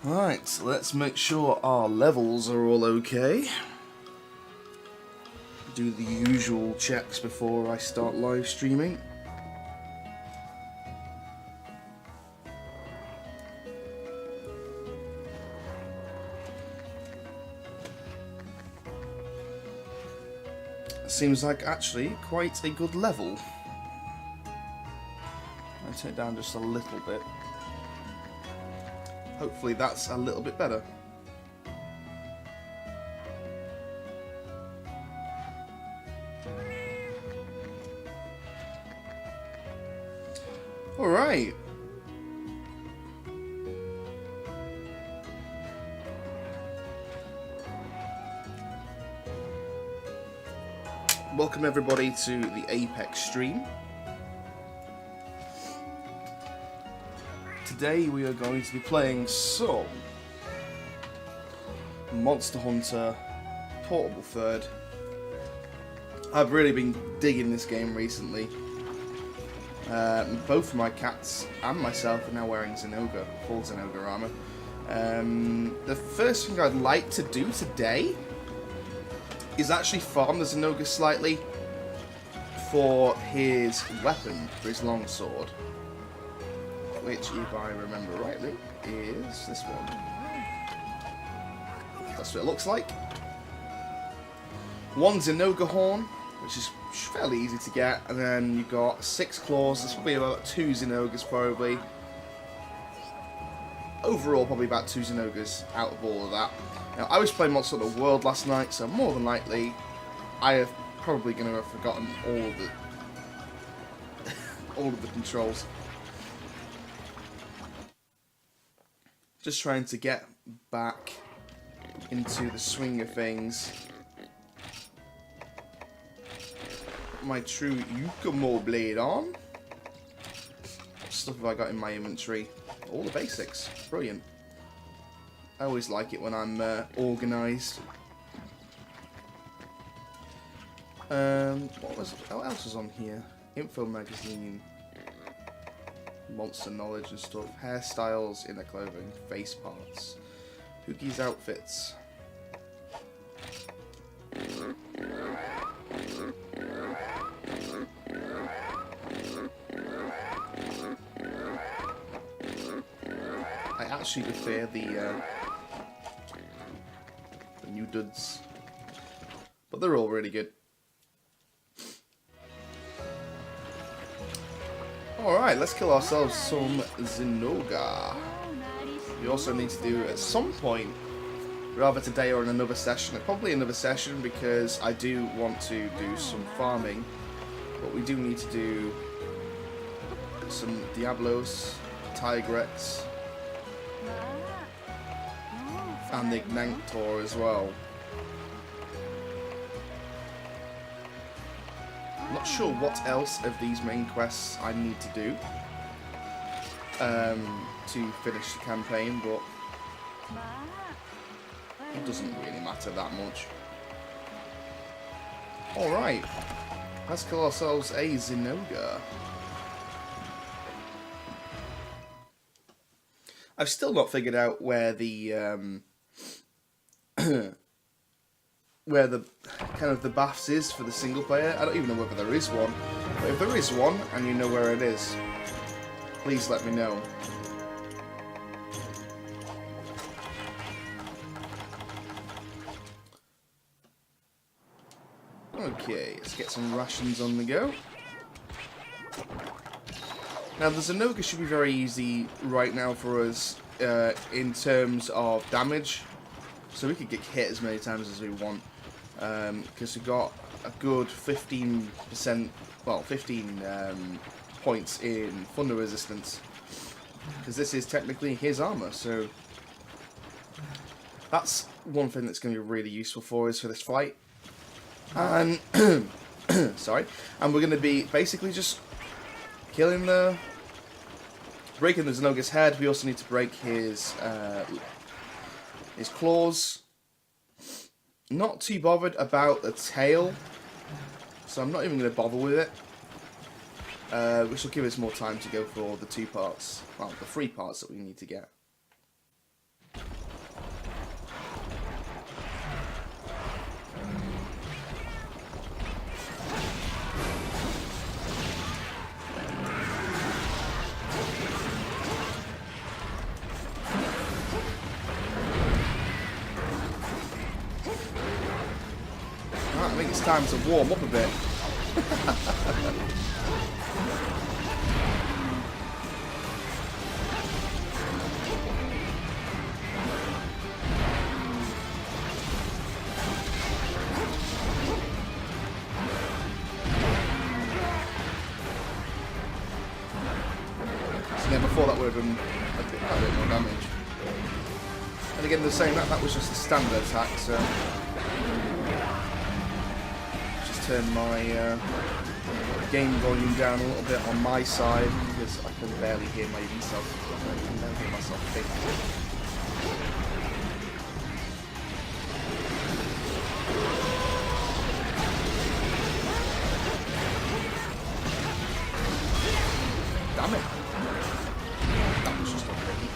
Right, so let's make sure our levels are all okay. Do the usual checks before I start live streaming. Seems like actually quite a good level. I'll turn it down just a little bit. Hopefully that's a little bit better. Alright. Welcome everybody to the Apex stream. Today we are going to be playing some Monster Hunter Portable Third. I've really been digging this game recently. Both my cats and myself are now wearing Zinogre, full Zinogre armor. The first thing I'd like to do today is actually farm the Zinogre slightly for his weapon, for his longsword. Which, if I remember rightly, is this one. That's what it looks like. One Zinogre horn, which is fairly easy to get, and then you've got 6 claws. There's probably about 2 Zinogres, probably. Overall, probably about 2 Zinogres out of all of that. Now, I was playing Monster Hunter World last night, so more than likely, I have probably going to have forgotten all of the all of the controls. Just trying to get back into the swing of things. Put my true Yukumo blade on. What stuff have I got in my inventory? All the basics. Brilliant. I always like it when I'm organised. What else was on here? Info magazine. Monster knowledge and stuff, hairstyles, inner clothing, face parts, Hookie's outfits. I actually prefer the new duds, but they're all really good. Alright, let's kill ourselves some Zinogre. We also need to do at some point, rather today or in another session, probably another session because I do want to do some farming, but we do need to do some Diablos, Tigrets, and the Ignactor as well. I'm not sure what else of these main quests I need to do to finish the campaign, but it doesn't really matter that much. Alright, let's kill ourselves a Zinogre. I've still not figured out where the where the kind of the baths is for the single player. I don't even know whether there is one, but if there is one and you know where it is, please let me know. Okay, let's get some rations on the go. Now the Zinogre should be very easy right now for us in terms of damage, so we could get hit as many times as we want. Because we've got a good 15%, well, 15 points in thunder resistance, because this is technically his armor. So that's one thing that's going to be really useful for us for this fight. And sorry, and we're going to be basically just killing breaking the Zinogre's head. We also need to break his claws. Not too bothered about the tail, so I'm not even going to bother with it. Which will give us more time to go for the 2 parts, well, the 3 parts that we need to get. I think it's time to warm up a bit. So yeah, before that would have done a bit more damage. And again, they're saying that was just a standard attack, so turn my game volume down a little bit on my side because I can barely hear myself. I can barely hear myself think. Damn it! That was just unlucky.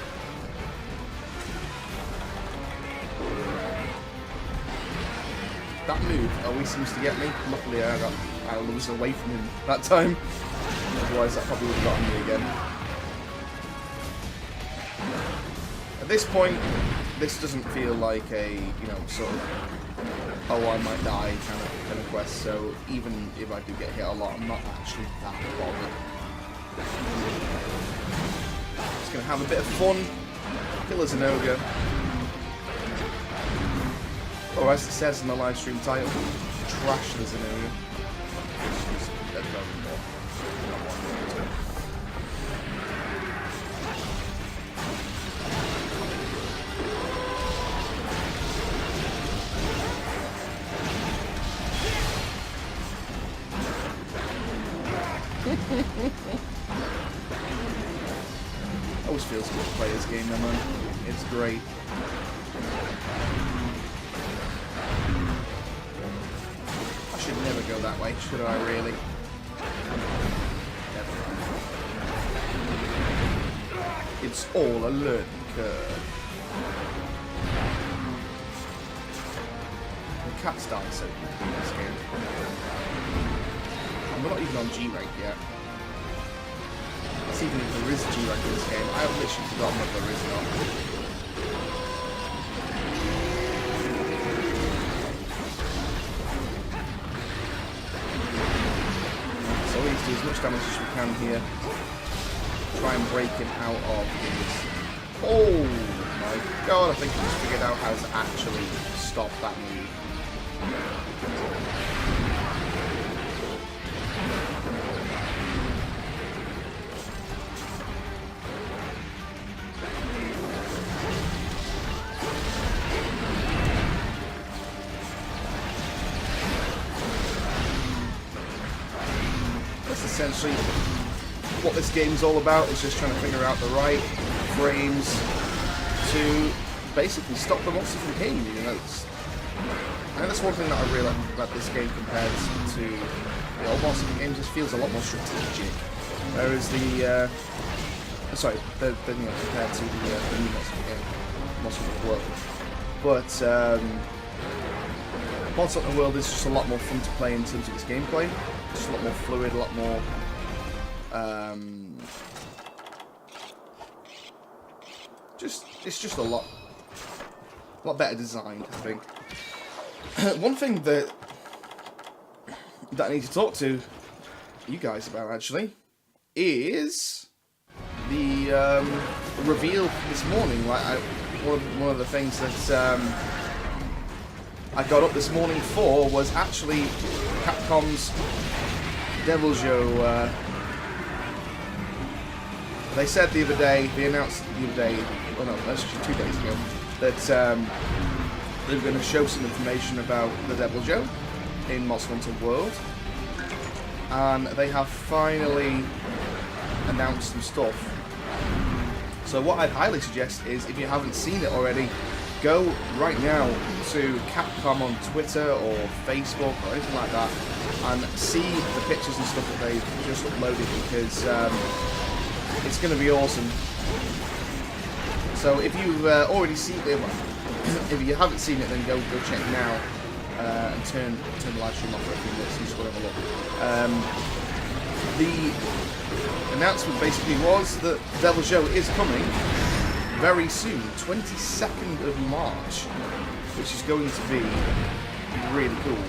That move always seems to get me. Luckily I was away from him that time. Otherwise that probably would have gotten me again. At this point, this doesn't feel like a, you know, sort of, oh, I might die kind of quest. So even if I do get hit a lot, I'm not actually that bothered. Just gonna have a bit of fun. Kill a Zinogre. Or as it says in the live stream title, trash the Zinogre. Always feels good to play this game, though, man. It's great. I should never go that way, should I really? Never mind. It's all a learning curve. The cat's dying so quickly in this game. And we're not even on G rank yet. It's even if there is G rank in this game. I have literally forgotten what there is not. So we need to do as much damage as we can here. Try and break him out of his... Oh my god, I think I just figured out how to actually stop that move. Essentially, what this game's all about is just trying to figure out the right frames to basically stop the monster from hitting you. You know, I think that's one thing that I really like about this game compared to the old Monster game. Just feels a lot more strategic, whereas the you know, compared to the new Monster game, Monster Hunter World. But Monster Hunter World is just a lot more fun to play in terms of its gameplay. Just a lot more fluid, a lot more it's just a lot better designed, I think. One thing that I need to talk to you guys about actually is the reveal this morning. Like one of the things that I got up this morning for was actually Capcom's Devil Joe. They said the other day, they announced the other day, well no, that's actually 2 days ago, that they were going to show some information about the Devil Joe in Monster Hunter World. And they have finally announced some stuff. So what I'd highly suggest is, if you haven't seen it already, go right now to Capcom on Twitter or Facebook or anything like that and see the pictures and stuff that they've just uploaded, because it's going to be awesome. So if you've already seen it, if you haven't seen it, then go check now and turn the live stream off for a few minutes and just go have a look. The announcement basically was that Devil Joe is coming very soon, 22nd of March, which is going to be really cool.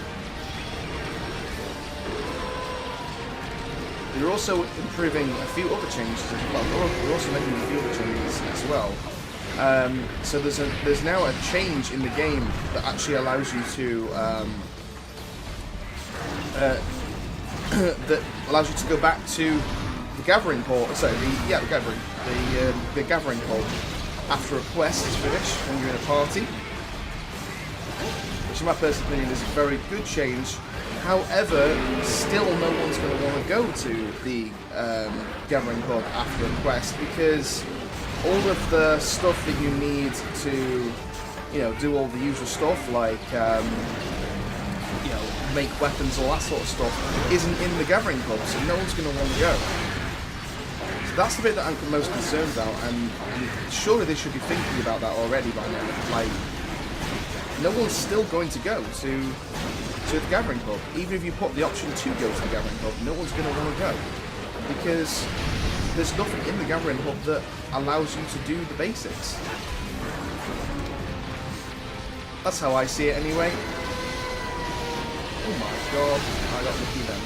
They're also improving a few other changes as well. They're also making a few other changes as well. So there's now a change in the game that actually allows you to that allows you to go back to the gathering port. Sorry, the gathering port after a quest is finished when you're in a party, which in my personal opinion is a very good change. However, still no one's going to want to go to the gathering port after a quest, because all of the stuff that you need to, do all the usual stuff like, make weapons, all that sort of stuff, isn't in the gathering pub, so no one's going to want to go. So that's the bit that I'm most concerned about, and surely they should be thinking about that already by now. Like, no one's still going to go to the gathering pub. Even if you put the option to go to the gathering pub, no one's going to want to go, because there's nothing in the gathering hub that allows you to do the basics. That's how I see it anyway. Oh my god, I got lucky then.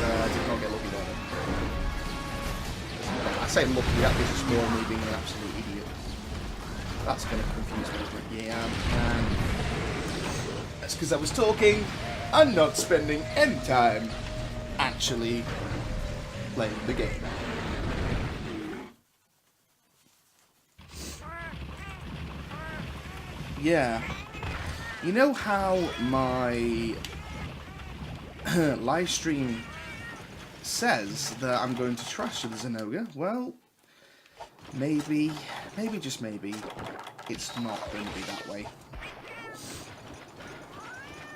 I did not get lucky there. I say lucky, that was just more me being an absolute idiot. That's going to confuse me. Yeah, and that's because I was talking and not spending any time actually playing the game. Yeah. You know how my live stream says that I'm going to trash the Zinogre? Well, maybe, just maybe, it's not going to be that way.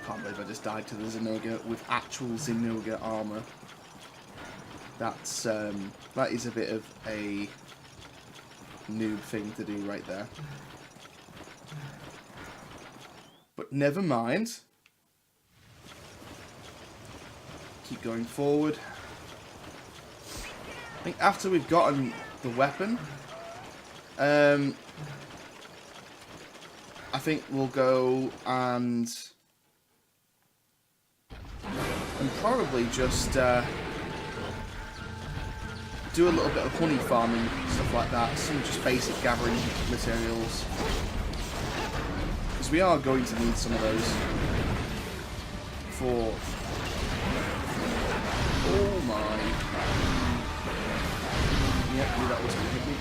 Can't believe I just died to the Zinogre with actual Zinogre armor. That's that is a bit of a noob thing to do right there. But never mind. Keep going forward. I think after we've gotten the weapon, I think we'll go and probably just do a little bit of honey farming, stuff like that. Some just basic gathering materials. We are going to need some of those for... Oh my... Yeah, knew that was going to hit me.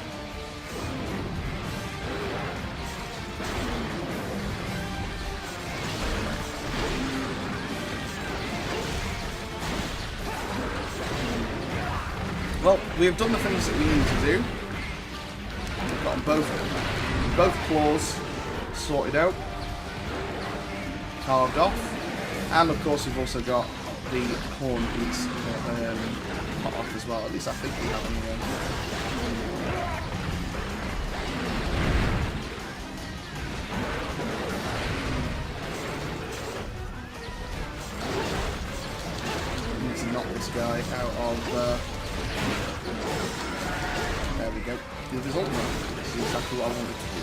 Well, we have done the things that we need to do. We've gotten both claws sorted out, carved off, and of course we've also got the horn piece cut off as well. At least I think we have anyway. I need to knock this guy out of. There we go. With his ultimate. This is exactly what I wanted to do.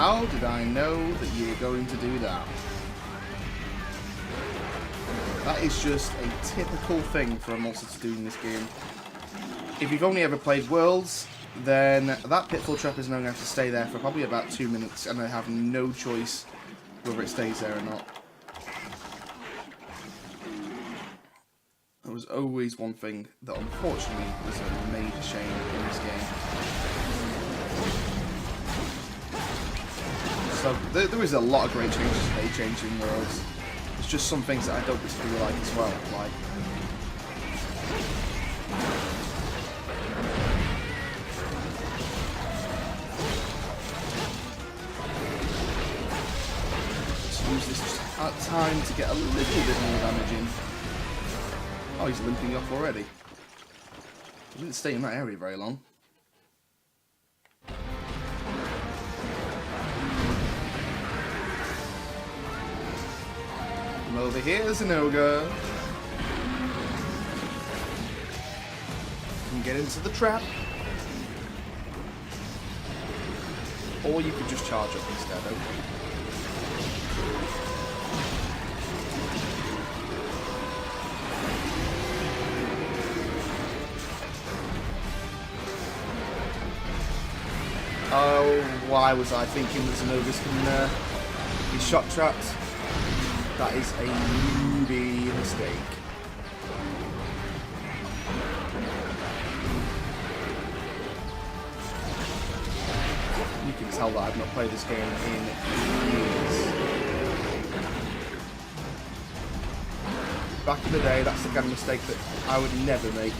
How did I know that you were going to do that? That is just a typical thing for a monster to do in this game. If you've only ever played Worlds, then that pitfall trap is now going to have to stay there for probably about 2 minutes, and I have no choice whether it stays there or not. There was always one thing that unfortunately was a major shame in this game. So there is a lot of great changes they changed in Worlds. There's just some things that I don't particularly like as well. Like just use this time to get a little bit more damage in. Oh, he's limping off already. He didn't stay in that area very long. Come over here, Zinogre. You can get into the trap. Or you could just charge up instead, okay? Oh, why was I thinking that Zinogres can be shot trapped? That is a newbie mistake. You can tell that I've not played this game in years. Back in the day, that's the kind of mistake that I would never make.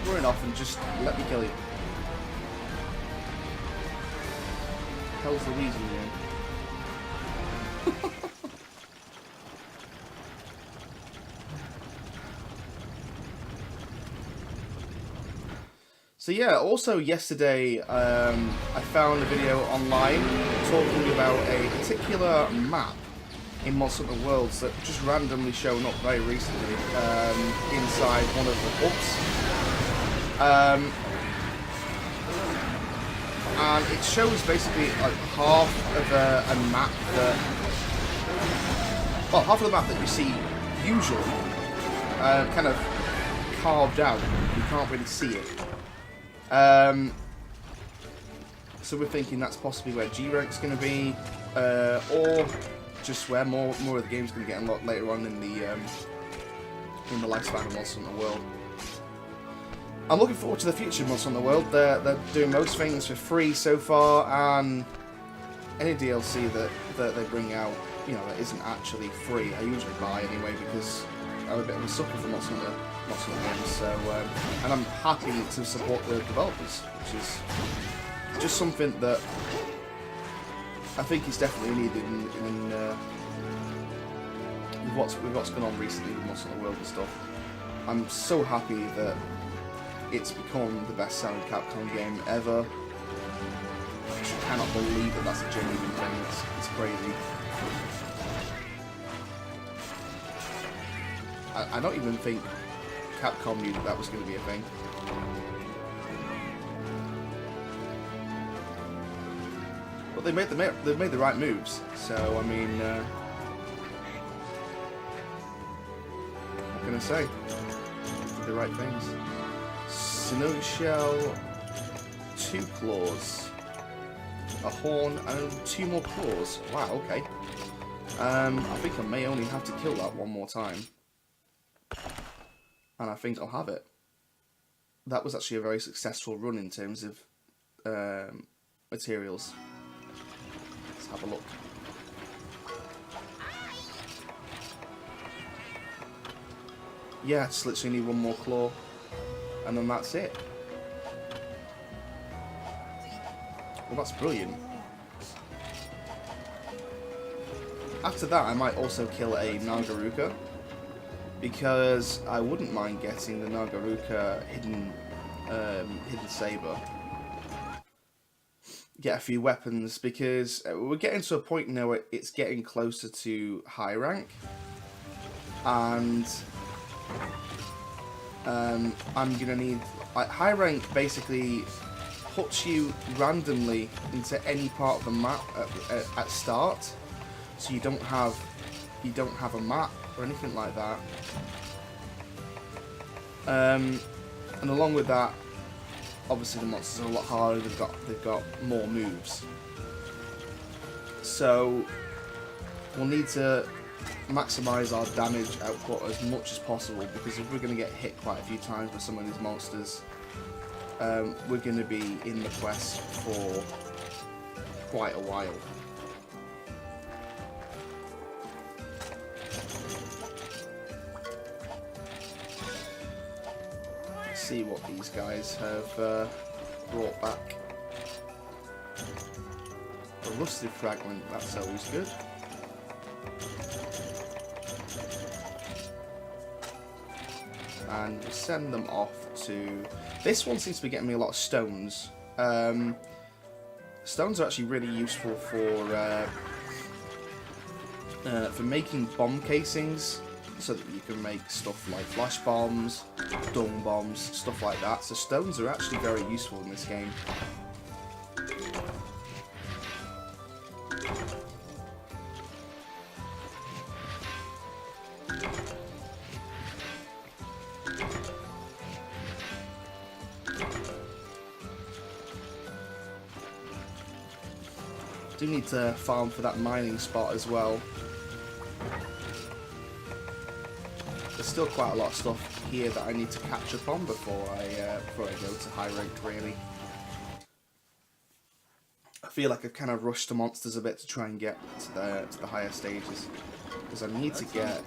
Run off and just let me kill you. Hell's the reason, man. So yeah, also yesterday I found a video online talking about a particular map in Monster Hunter Worlds that just randomly shown up very recently inside one of the hubs. And it shows basically like half of a map that, well, half of the map that you see usually kind of carved out. You can't really see it. So we're thinking that's possibly where G-Rank's going to be, or just where more of the game's going to get unlocked later on in the lifespan of Monster Hunter World. I'm looking forward to the future of Monster Hunter World. They're doing most things for free so far, and any DLC that they bring out, you know, that isn't actually free, I usually buy anyway because I'm a bit of a sucker for Monster Hunter games. So, and I'm happy to support the developers, which is just something that I think is definitely needed in with what's gone on recently with Monster Hunter World and stuff. I'm so happy that it's become the best-selling Capcom game ever. I just cannot believe that that's a genuine thing. It's crazy. I don't even think Capcom knew that was going to be a thing. But they made the right moves. So I mean, what can I say? The right things. Snow Shell, 2 claws, a horn, and 2 more claws. Wow, okay. I think I may only have to kill that one more time. And I think I'll have it. That was actually a very successful run in terms of materials. Let's have a look. Yeah, just literally need 1 more claw. And then that's it. Well, that's brilliant. After that, I might also kill a Nagaruka, because I wouldn't mind getting the Nagaruka hidden saber. get a few weapons, because we're getting to a point now where it's getting closer to high rank, and I'm gonna need, like, high rank basically puts you randomly into any part of the map at start, so you don't have a map or anything like that. And along with that, obviously the monsters are a lot harder. They've got more moves, so we'll need to maximize our damage output as much as possible, because if we're going to get hit quite a few times with some of these monsters, we're going to be in the quest for quite a while. Let's see what these guys have brought back. A rusted fragment, that's always good. And we'll send them off to... This one seems to be getting me a lot of stones. Stones are actually really useful for making bomb casings, so that you can make stuff like flash bombs, dung bombs, stuff like that. So stones are actually very useful in this game. Do need to farm for that mining spot as well. There's still quite a lot of stuff here that I need to catch up on before I go to high rank, really. I feel like I've kind of rushed the monsters a bit to try and get to the higher stages, because I need to get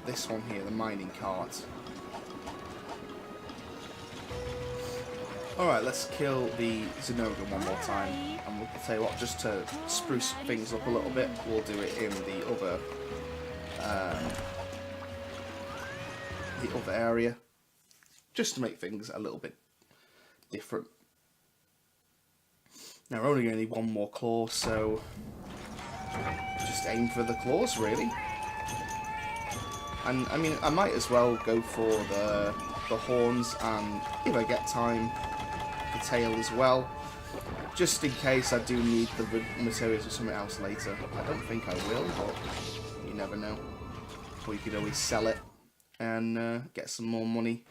this one here, the mining cart. Alright, let's kill the Zinogre one more time, and we'll tell you what, just to spruce things up a little bit, we'll do it in the other area, just to make things a little bit different. Now we're only going to need one more claw, so just aim for the claws, really. And I mean, I might as well go for the horns, and if I get time, the tail as well, just in case I do need the materials or something else later. I don't think I will, but you never know. Or you could always sell it and get some more money.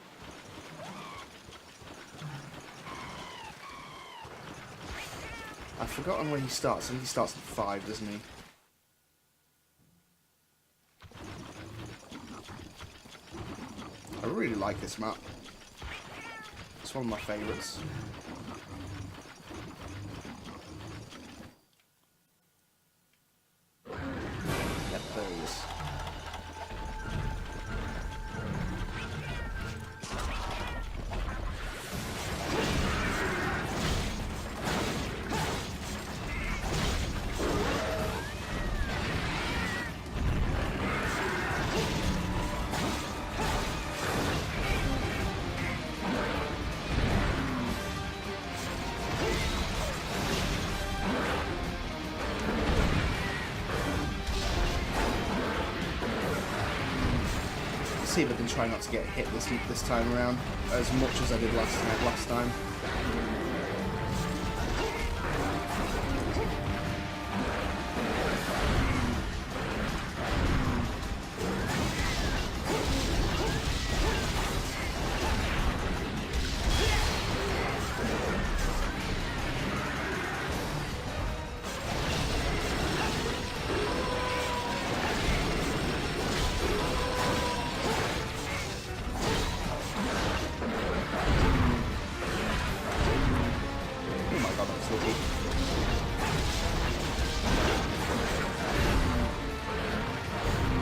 I've forgotten when he starts. I think he starts at 5, doesn't he? I really like this map. It's one of my favourites. Get those. See if I can try not to get hit this time around as much as I did last time.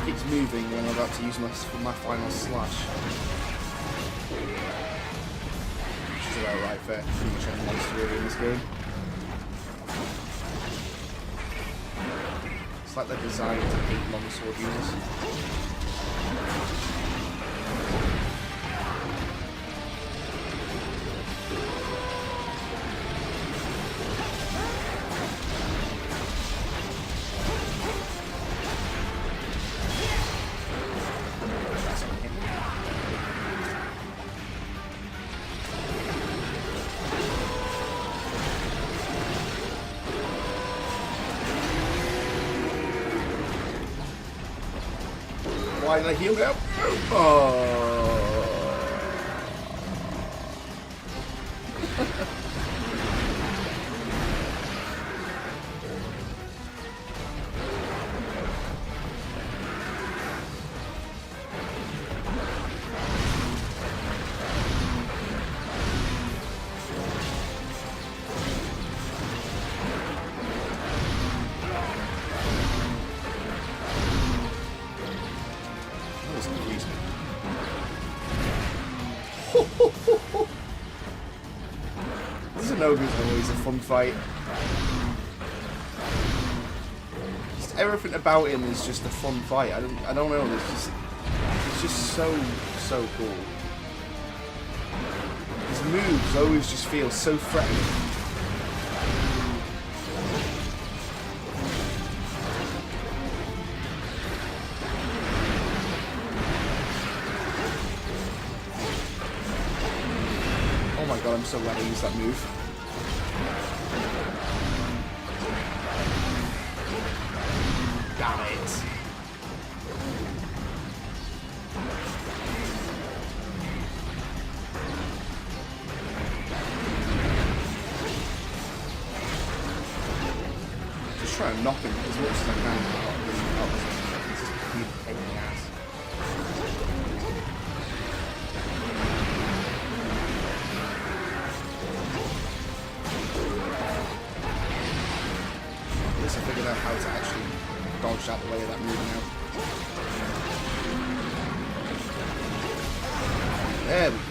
Keeps moving when I'm about to use my final slash. Which is about right for pretty much any monster really in this game. It's like they're designed to hate longsword users. Why did I heal now? Oh. Zinogre is always a fun fight. Just everything about him is just a fun fight. I don't know. It's just so cool. His moves always just feel so threatening. Oh my god, I'm so glad I used that move. Damn it. Just trying to knock him as much as I can. It's just a pain in the ass. I figured out how to actually dodge out the way of that move now. There we go.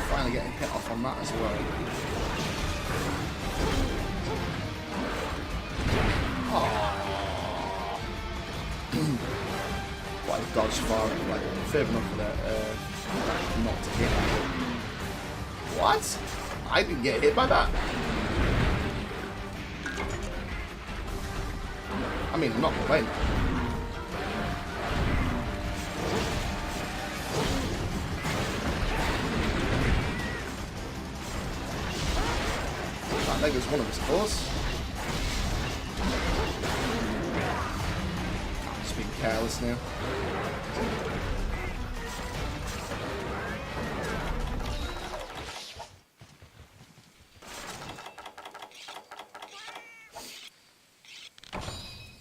Finally getting hit off on that as well. Like dodge far, like further enough for that, not to hit. What? I didn't get hit by that. I mean, I'm not complaining. I think it's one of his claws. Just being careless now.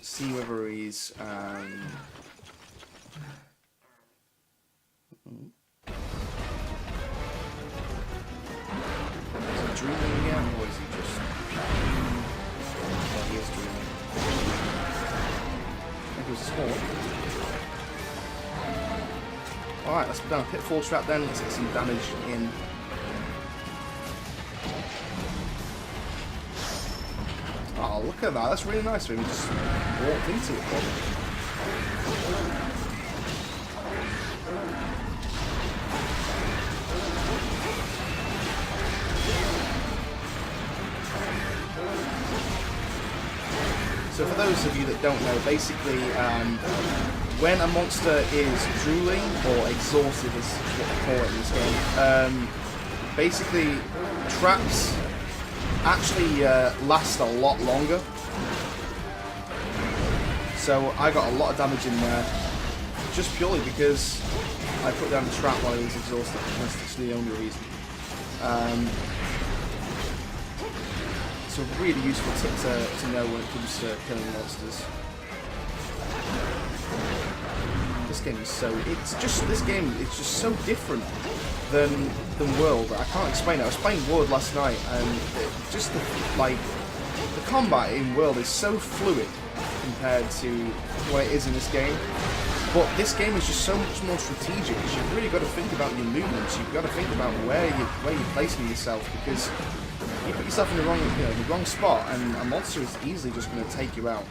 See whether he's is he dreaming again, or is he just? Yeah, he is dreaming. I think it was small. All right, let's put down a pitfall trap then. Let's get some damage in. Oh, look at that. That's really nice when we just walked into it. So for those of you that don't know, basically when a monster is drooling or exhausted is what they call it in this game, basically traps actually last a lot longer. So I got a lot of damage in there just purely because I put down the trap while he was exhausted. That's the only reason. It's a really useful tip to know when it comes to killing monsters. This game is it's just so different than World. I can't explain it. I was playing World last night, and just the combat in World is so fluid compared to what it is in this game. But this game is just so much more strategic because you've really got to think about your movements. You've got to think about where you're placing yourself, because you put yourself in the wrong spot, and a monster is easily just going to take you out.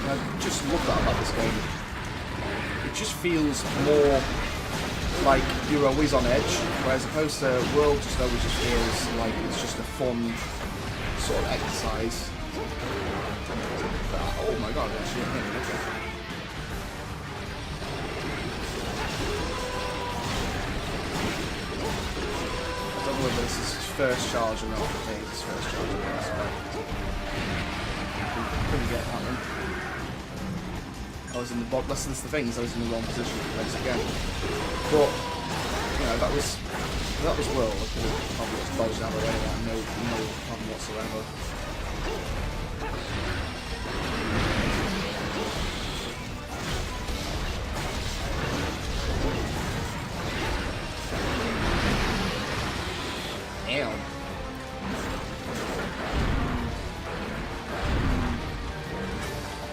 And I just love that about this game. It just feels more like you're always on edge, whereas opposed to World just always just feels like it's just a fun sort of exercise. Oh my god, actually, okay. whether this is his first charge or not. Okay, it's his first charge, I guess. Couldn't get that one. I was in the bottom. That's the thing, is I was in the wrong position to place again. But, you know, that was well. I could have probably just dodged out of the way of that. No problem whatsoever. Damn.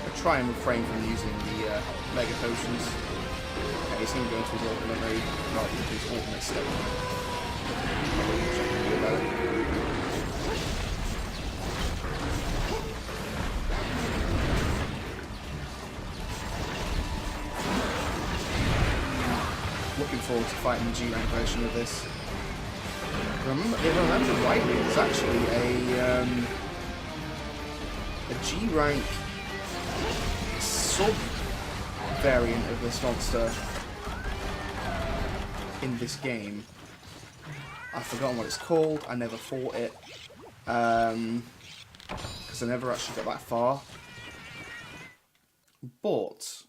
I try and refrain from using the Mega Potions. Okay, he's going to go into his ultimate mode, not his ultimate state. Looking forward to fighting the G-Rank version of this. If I remember rightly, it's actually a G-Rank sub-variant of this monster in this game. I've forgotten what it's called. I never fought it because I never actually got that far. But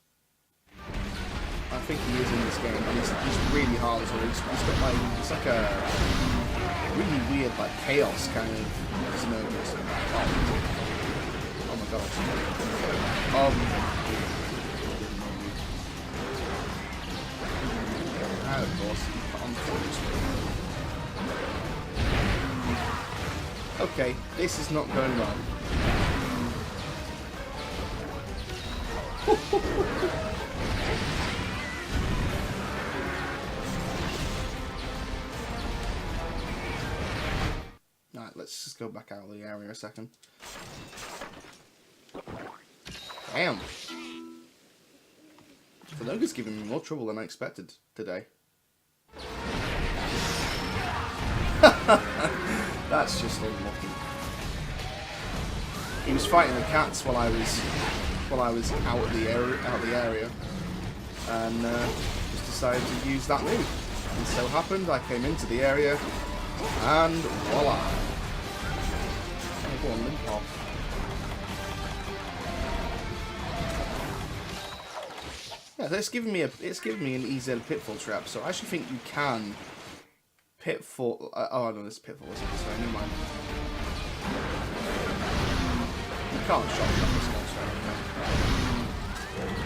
I think he is in this game, and he's really hard as well. He's got like, it's like a really weird, like, chaos kind of Zinogre. Oh my gosh. Of course, okay, this is not going well. Alright, let's just go back out of the area a second. Damn. Zinogre's giving me more trouble than I expected today. That's just unlucky. He was fighting the cats while I was out of the area, and just decided to use that move. And so happened, I came into the area, and voila! Go on, limp off. Yeah, it's giving me an easier pitfall trap. So I actually think you can pitfall. Oh no, this pitfall isn't this way. Never mind. You can't shot trap this monster.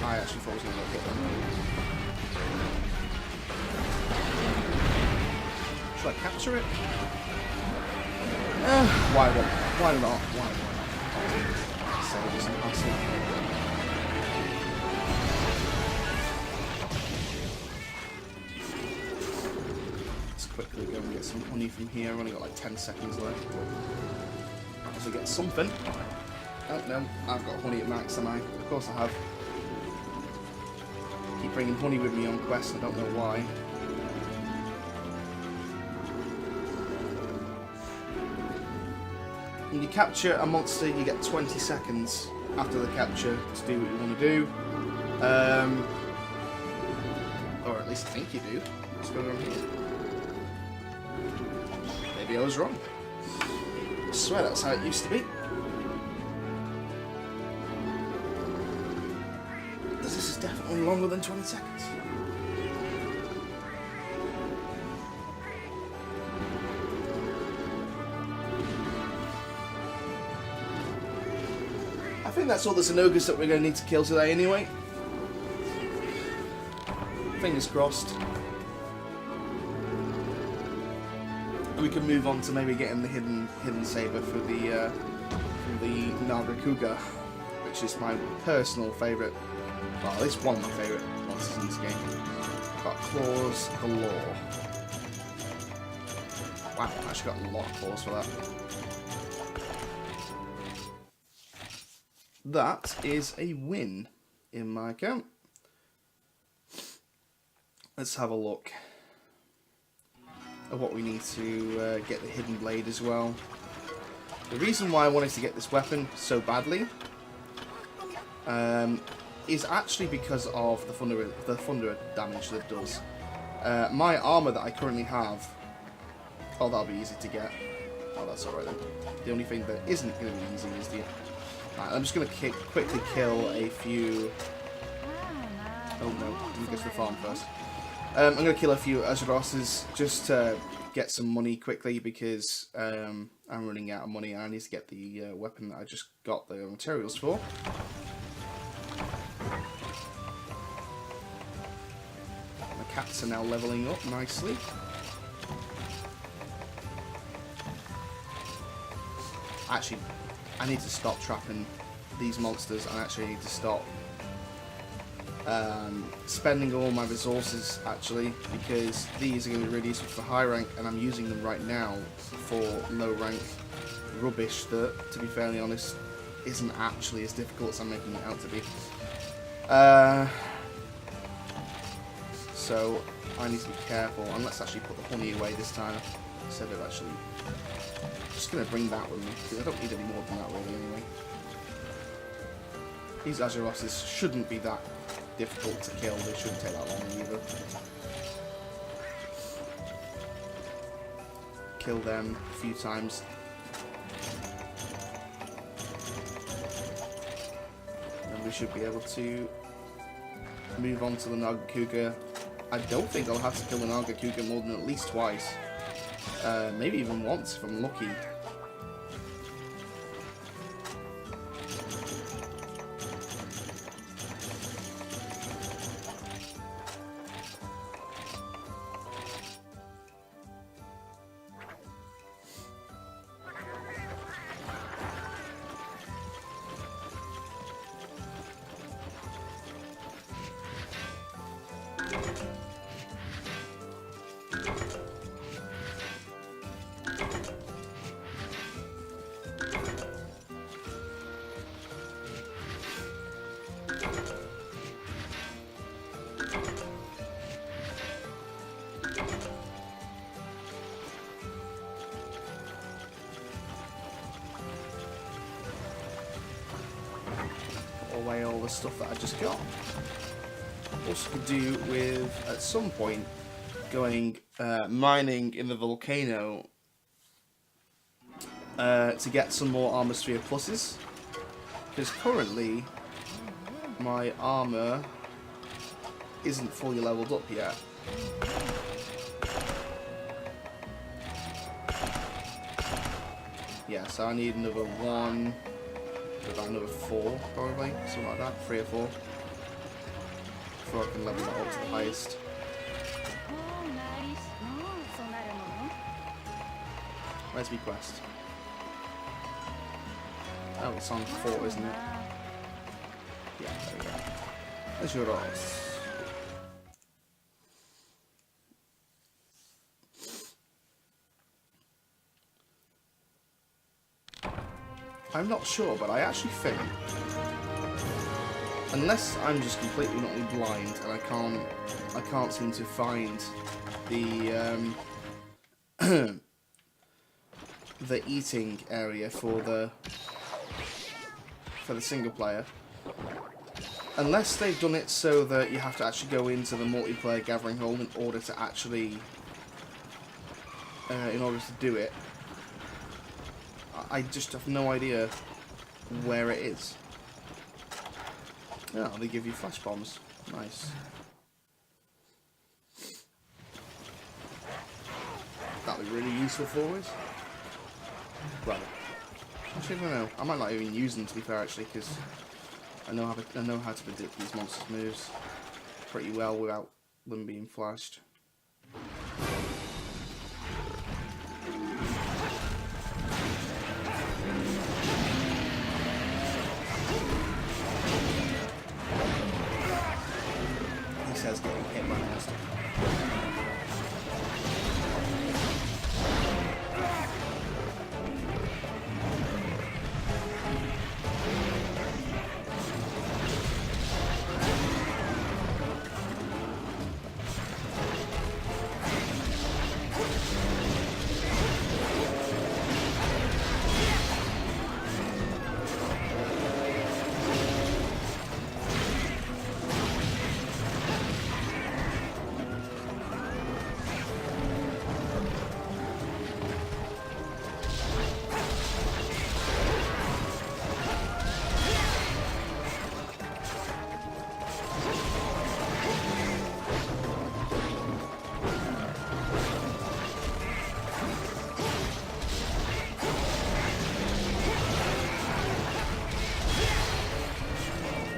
I actually thought I was going to hit them. Should I capture it? Why not? Why not? So it was an hassle. Quickly go and get some honey from here. I've only got like 10 seconds left. If I get something. Oh no, I've got honey at max, am I? Of course I have. Keep bringing honey with me on quests, I don't know why. When you capture a monster, you get 20 seconds after the capture to do what you want to do. Or at least I think you do. Let's go around here. Maybe I was wrong. I swear that's how it used to be. This is definitely longer than 20 seconds. I think that's all the Zinogres that we're going to need to kill today anyway. Fingers crossed. We can move on to maybe getting the hidden saber for the Zinogre, which is my personal favourite. Well, at least one of my favourite monsters in this game. Got claws galore. Wow, I actually got a lot of claws for that. That is a win in my account. Let's have a look at what we need to get the hidden blade as well. The reason why I wanted to get this weapon so badly is actually because of the thunder damage that it does. My armor that I currently have Oh, that'll be easy to get. Oh, that's alright then. The only thing that isn't going to be easy is the... Right, I'm just going to quickly kill a few... Oh no, let me go to the farm first. I'm going to kill a few Azurosses just to get some money quickly because I'm running out of money and I need to get the weapon that I just got the materials for. My cats are now leveling up nicely. Actually, I need to stop trapping these monsters and actually need to stop spending all my resources actually, because these are going to be really useful for high rank and I'm using them right now for low rank rubbish that, to be fairly honest, isn't actually as difficult as I'm making it out to be. So I need to be careful, and let's actually put the honey away this time instead of actually... Just going to bring that with me, because I don't need any more than that really anyway. These Azurosses shouldn't be that difficult to kill, they shouldn't take that long either. Kill them a few times. And we should be able to move on to the Nagakuga. I don't think I'll have to kill the Nagakuga more than at least twice. Maybe even once if I'm lucky. Away all the stuff that I just got. Also could do with, at some point, going mining in the volcano to get some more armor sphere pluses, because currently my armor isn't fully leveled up yet. Yeah, so I need another one. About another 4 probably, something like that, 3 or 4 before I can level that up to the highest. Where's my quest? Oh, it's on 4, isn't it? Yeah, there we go. There's your rolls. I'm not sure, but I actually think, unless I'm just completely not blind and I can't seem to find the the eating area for the single player, unless they've done it so that you have to actually go into the multiplayer gathering hall in order to actually to do it. I just have no idea where it is. Oh, they give you flash bombs. Nice. That'll be really useful for us. Well, actually, I don't know. I might not even use them, to be fair, actually, because I know how to predict these monsters' moves pretty well without them being flashed. Says getting hit by monster.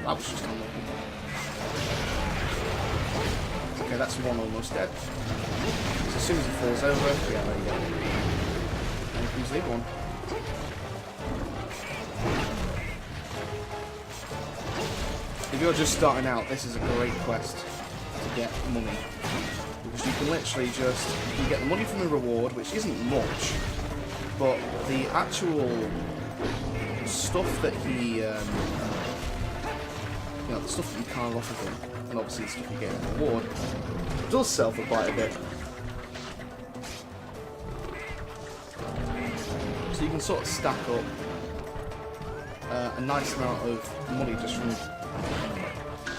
That was just unlucky. Okay, that's one almost dead. So as soon as he falls over, yeah, there you go. And comes the other one. If you're just starting out, this is a great quest to get money. Because you can literally just, you can get the money from the reward, which isn't much, but the actual stuff that he, you know, the stuff that you carve off of him, and obviously the stuff you get in the reward, does sell for quite a bit. So you can sort of stack up a nice amount of money just from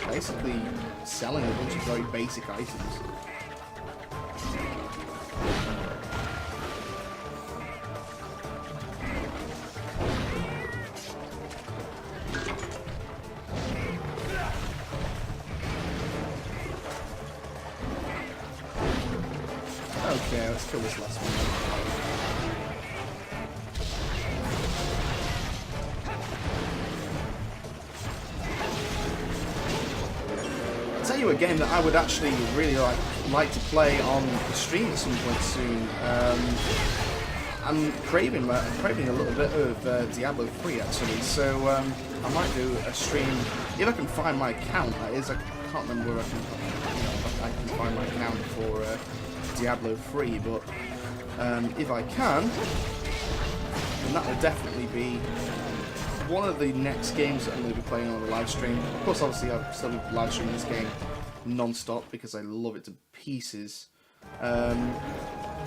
basically selling a bunch of very basic items. Okay, let's kill this last one. I'll tell you a game that I would actually really like to play on the stream at some point soon. I'm craving a little bit of Diablo 3 actually, so I might do a stream if I can find my account. That is, I can't remember where I can find my account for Diablo 3, but if I can, then that will definitely be one of the next games that I'm going to be playing on the live stream. Of course, obviously, I'll still be live streaming this game non-stop because I love it to pieces.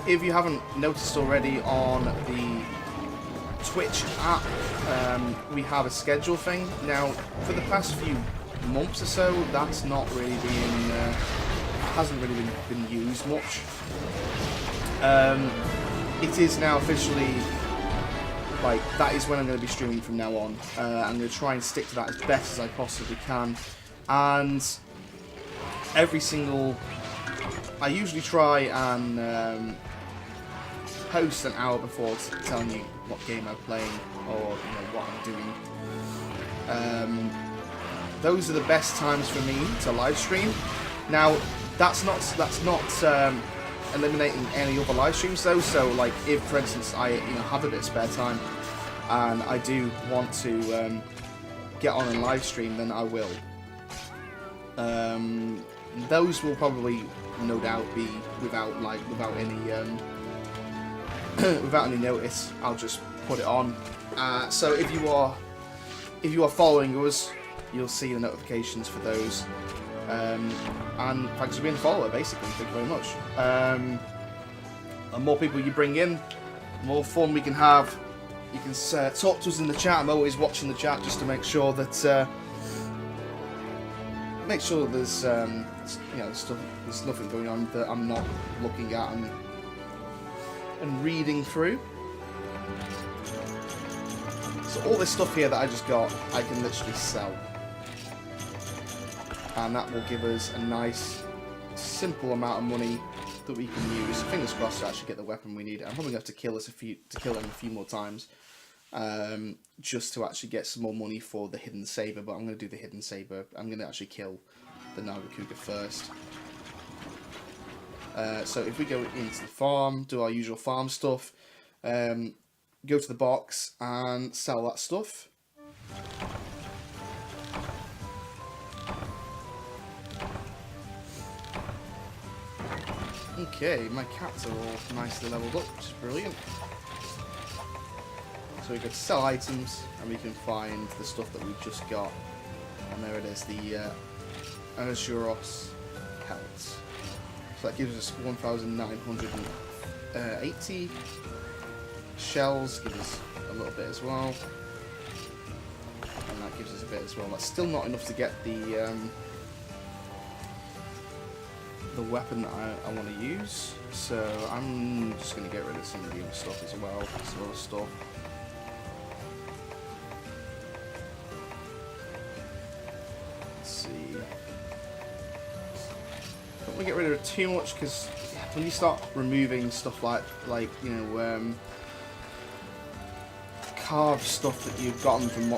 If you haven't noticed already, on the Twitch app, we have a schedule thing. Now, for the past few months or so, that's not really been, hasn't really been used much. It is now officially, like, that is when I'm going to be streaming from now on. I'm going to try and stick to that as best as I possibly can. And every single, I usually try and post an hour before telling you what game I'm playing or what I'm doing. Those are the best times for me to live stream. Now, that's not eliminating any other live streams though. So, like, if for instance I have a bit of spare time and I do want to get on and live stream, then I will. Those will probably, no doubt, be without any without any notice. I'll just put it on. So if you are following us, you'll see the notifications for those. And thanks for being a follower, basically. Thank you very much. The more people you bring in, the more fun we can have. You can talk to us in the chat. I'm always watching the chat just to make sure that there's there's nothing going on that I'm not looking at and reading through. So all this stuff here that I just got, I can literally sell. And that will give us a nice, simple amount of money that we can use. Fingers crossed to actually get the weapon we need. I'm probably going to have to kill him a few more times, just to actually get some more money for the hidden saber. But I'm going to do the hidden saber. I'm going to actually kill the Nagakuga first. So if we go into the farm, do our usual farm stuff, go to the box and sell that stuff. Okay, my cats are all nicely leveled up, which is brilliant. So we go to sell items, and we can find the stuff that we've just got. And there it is, the Azuros pelts. So that gives us 1,980. Shells give us a little bit as well. And that gives us a bit as well. That's still not enough to get the weapon that I want to use, so I'm just going to get rid of some of the other stuff as well, some other stuff. Let's see. Don't want to get rid of too much, because when you start removing stuff like carved stuff that you've gotten from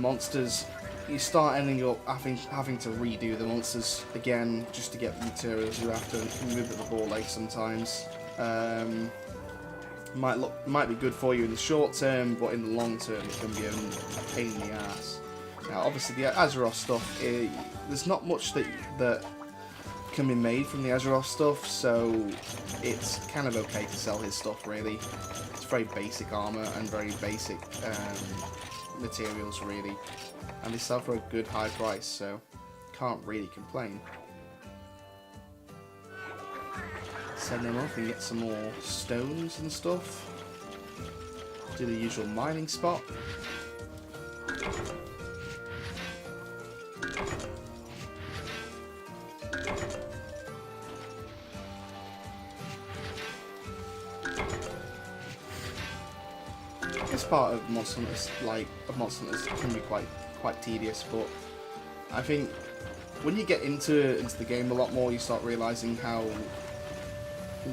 monsters, you start ending up having to redo the monsters again just to get the materials you have to move at the ball ache sometimes. Might be good for you in the short term, but in the long term it can be a pain in the ass. Now, obviously, the Azeroth stuff, there's not much that can be made from the Azeroth stuff, so it's kind of okay to sell his stuff, really. It's very basic armor and very basic materials, really. And they sell for a good high price, so can't really complain. Send them off and get some more stones and stuff. Do the usual mining spot. This part of Monster Hunters can be quite tedious, but I think when you get into the game a lot more, you start realizing how,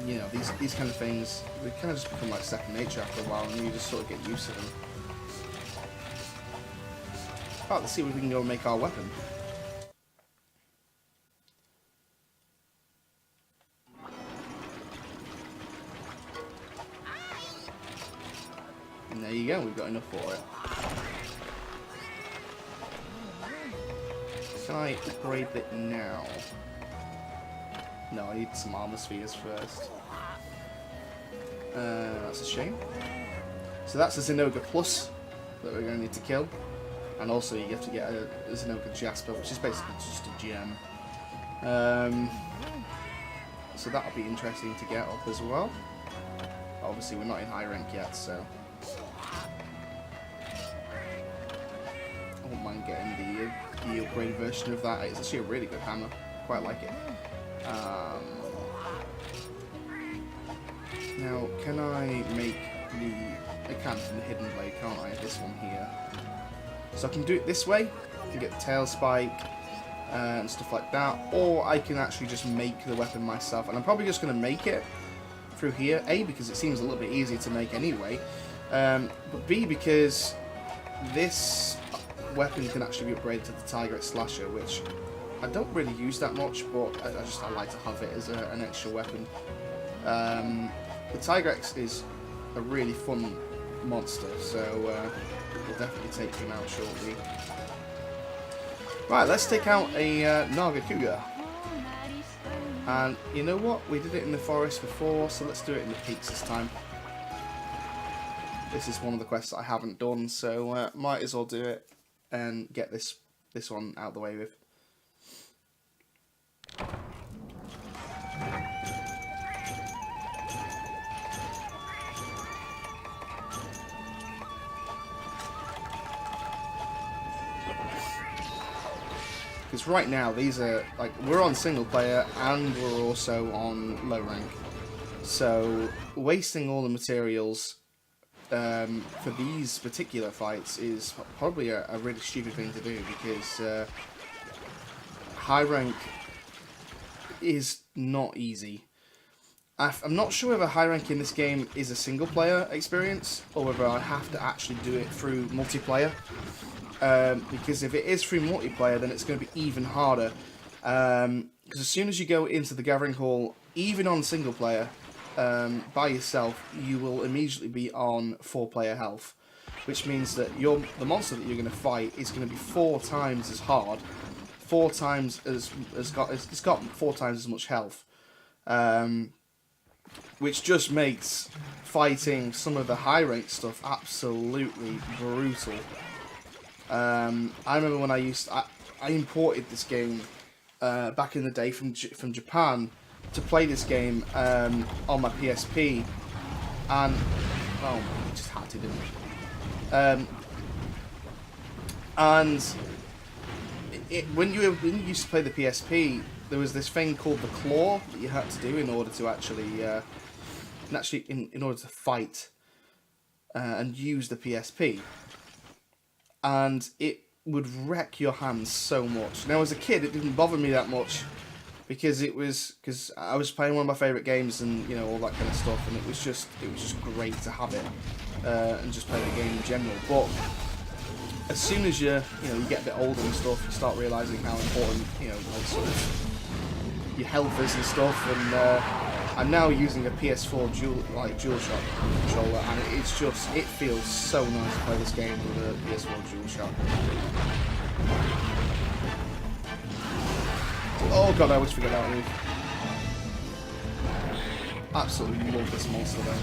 you know, these kind of things, they kind of just become like second nature after a while, and you just sort of get used to them. Right, let's see if we can go and make our weapon. And there you go, we've got enough for it. Can I upgrade it now? No, I need some armor spheres first. That's a shame. So that's a Zinogre Plus that we're going to need to kill. And also you have to get a Zinogre Jasper, which is basically just a gem. So that'll be interesting to get up as well. Obviously we're not in high rank yet, so I won't mind getting the upgrade version of that. It's actually a really good hammer. Quite like it. Now, can I make I can from the hidden blade, can't I? This one here. So I can do it this way, I can get the tail spike and stuff like that, or I can actually just make the weapon myself, and I'm probably just going to make it through here, A, because it seems a little bit easier to make anyway, but B, because this weapon can actually be upgraded to the Tigrex Slasher, which I don't really use that much, but I like to have it as an extra weapon. The Tigrex is a really fun monster, so we'll definitely take him out shortly. Right, let's take out a Naga Cougar. And you know what? We did it in the forest before, so let's do it in the peaks this time. This is one of the quests that I haven't done, so might as well do it and get this one out of the way with. Because right now these are like, we're on single player and we're also on low rank, so wasting all the materials for these particular fights is probably a really stupid thing to do, because high rank is not easy. I'm not sure whether high rank in this game is a single player experience or whether I have to actually do it through multiplayer. Because if it is through multiplayer, then it's going to be even harder. Because as soon as you go into the Gathering Hall, even on single player, by yourself, you will immediately be on 4-player health, which means that the monster that you're going to fight is going to be 4 times as hard, 4 times it's got 4 times as much health, which just makes fighting some of the high rank stuff absolutely brutal. I remember when I imported this game back in the day from Japan to play this game on my PSP, and oh, it just had to, didn't it? And when you used to play the PSP, there was this thing called the claw that you had to do in order to actually in order to fight and use the PSP. And it would wreck your hands so much. Now, as a kid, it didn't bother me that much because I was playing one of my favourite games and, you know, all that kind of stuff, and it was just great to have it and just play the game in general. But as soon as you get a bit older and stuff, you start realizing how important like sort of your health is and stuff. And I'm now using a PS4 DualShock controller, and it feels so nice to play this game with a PS4 DualShock. Oh god, I always forget that move. Absolutely love this monster though.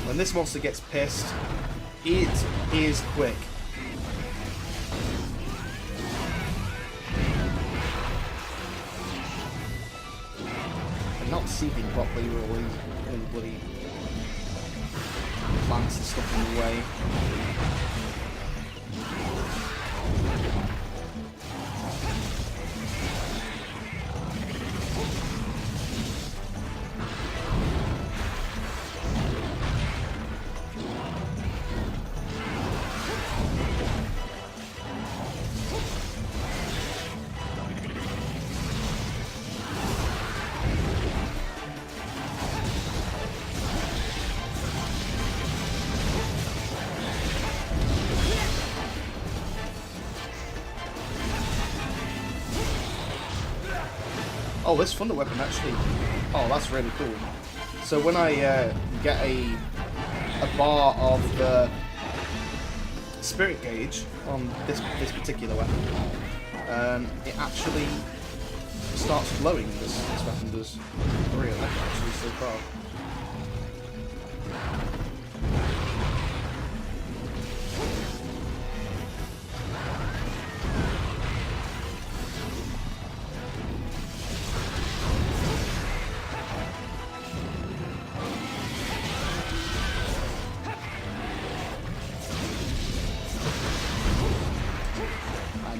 When this monster gets pissed, it is quick. And not seeking properly, with all these bloody plants and stuff in the way. Oh, this thunder weapon actually. Oh, that's really cool. So when I get a bar of the spirit gauge on this particular weapon, it actually starts glowing. This weapon does. I really like it actually so far.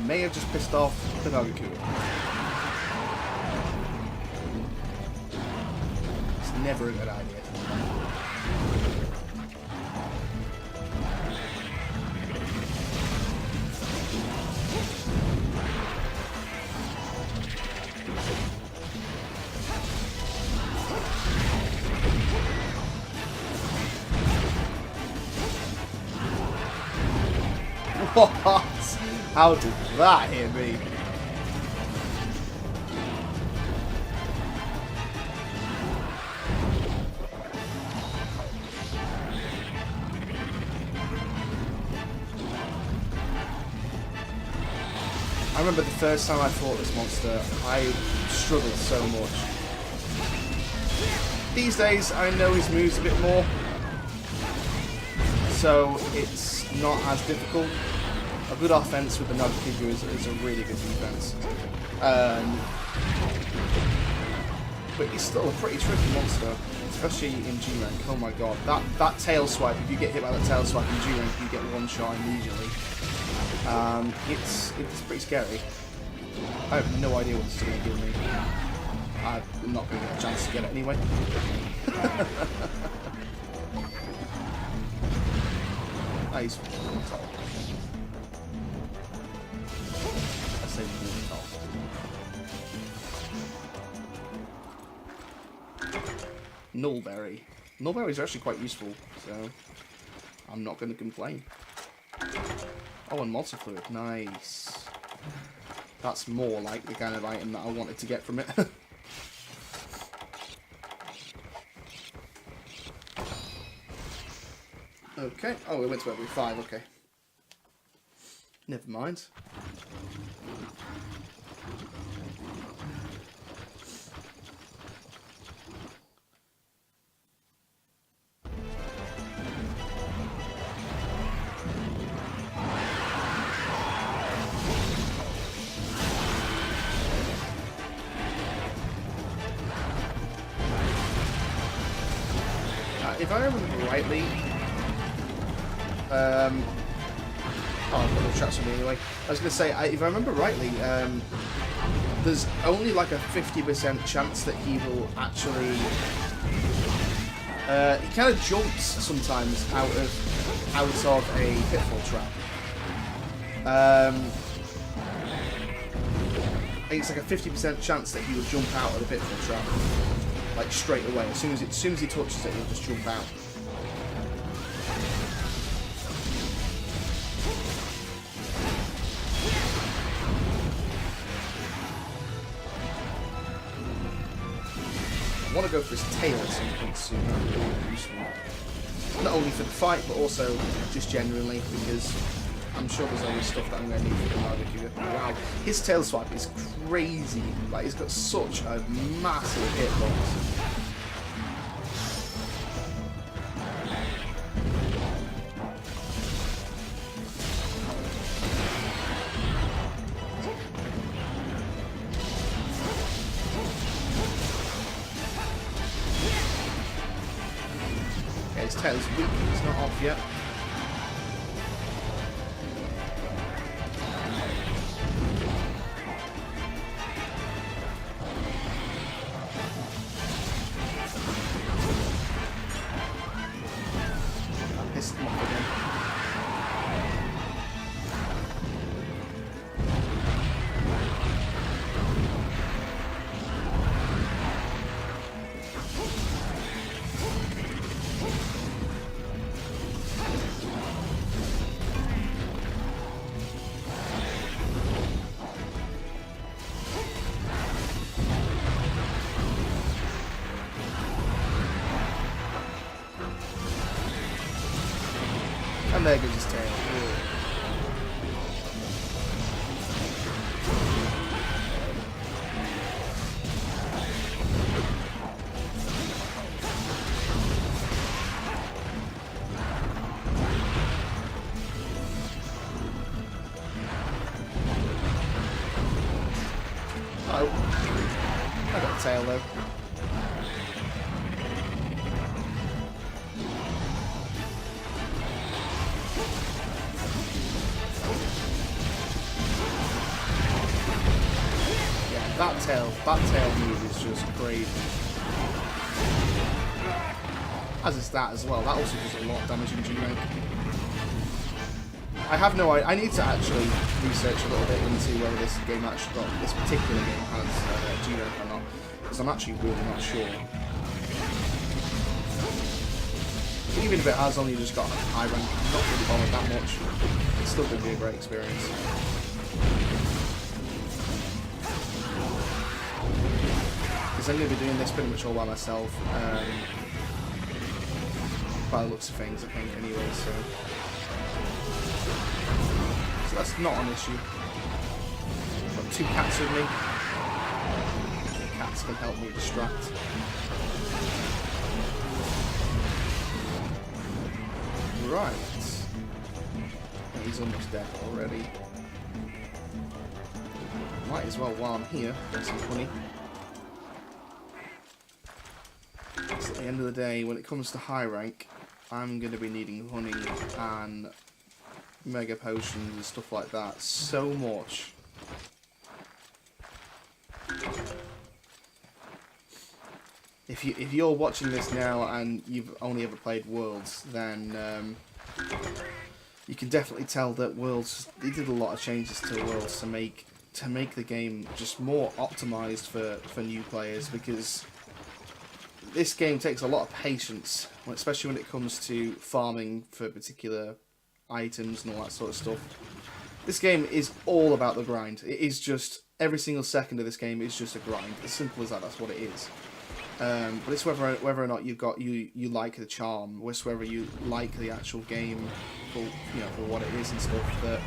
May have just pissed off the Nagaku. It's never a good idea. What? How did that hit me? I remember the first time I fought this monster, I struggled so much. These days, I know his moves a bit more, so it's not as difficult. A good offense with the Nagaku is a really good defense. But he's still a pretty tricky monster, especially in G rank. Oh my god, that tail swipe, if you get hit by that tail swipe in G rank, you get one shot immediately. It's pretty scary. I have no idea what this is going to give me. I'm not going to get a chance to get it anyway. Nice. Nullberry. Nullberries are actually quite useful, so I'm not going to complain. Oh, and monster fluid. Nice. That's more like the kind of item that I wanted to get from it. Okay. Oh, we went to every 5. Okay. Never mind. If I remember rightly, oh, I've got no chats with me anyway. I was going to say, if I remember rightly, there's only like a 50% chance that he will actually. He kind of jumps sometimes out of a pitfall trap. it's like a 50% chance that he will jump out of the pitfall trap, like straight away. As soon as he touches it, he'll just jump out. I want to go for his tail at some point soon. That would be really useful. Not only for the fight, but also just generally, because I'm sure there's always stuff that I'm going to need for the Nargacuga. Wow, his tail swipe is crazy. Like, he's got such a massive hitbox. His tail is weak, it's not off yet. I pissed him off again. And there goes his tail. Oh, I got a tail though. That tail move is just crazy. As is that as well. That also does a lot of damage in G-Rank. I have no idea. I need to actually research a little bit into whether this game actually, well, this particular game has G-Rank or not, because I'm actually really not sure. Even if it has only just got high rank, I'm not really bothered that much. It's still going to be a great experience. Because I'm going to be doing this pretty much all by myself, by the looks of things, I think, anyway, so that's not an issue. Got 2 cats with me. Cats can help me distract. Right. He's almost dead already. Might as well, while I'm here, get some honey. Because at the end of the day, when it comes to high rank, I'm going to be needing honey and mega potions and stuff like that so much. If you're watching this now and you've only ever played Worlds, then you can definitely tell that Worlds, they did a lot of changes to Worlds to make the game just more optimized for new players, because this game takes a lot of patience, especially when it comes to farming for particular items and all that sort of stuff. This game is all about the grind. It is just, every single second of this game is just a grind. As simple as that, that's what it is. But it's whether or not you like the charm, whether you like the actual game for for what it is and stuff, that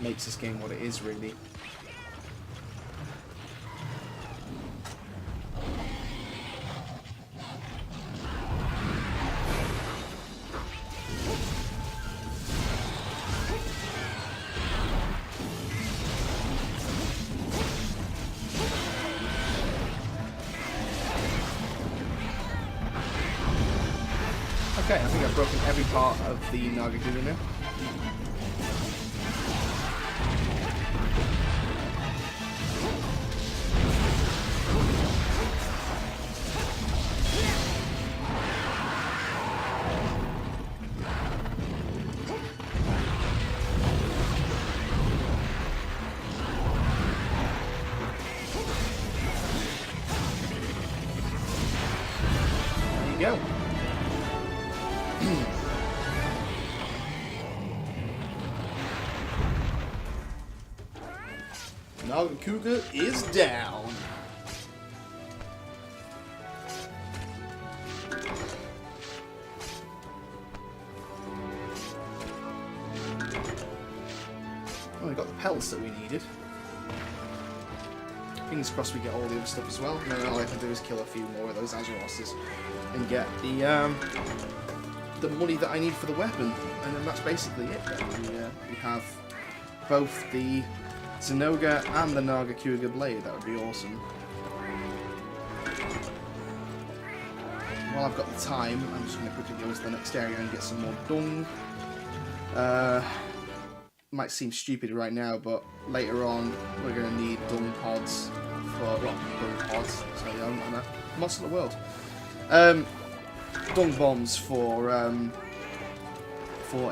makes this game what it is, really. Okay, I think I've broken every part of the Nargacuga now. we go. Nagakuga is down. Oh, we got the pelts that we needed. Fingers crossed we get all the other stuff as well. And then all I have to do is kill a few more of those Azerosses and get the money that I need for the weapon. And then that's basically it. Then we have both the Zinogre and the Nagakuga blade. That would be awesome. While I've got the time, I'm just going to quickly go to the next area and get some more dung. Might seem stupid right now, but later on we're going to need dung pods for, well, dung pods, so yeah, I'm a monster of the world. Dung bombs for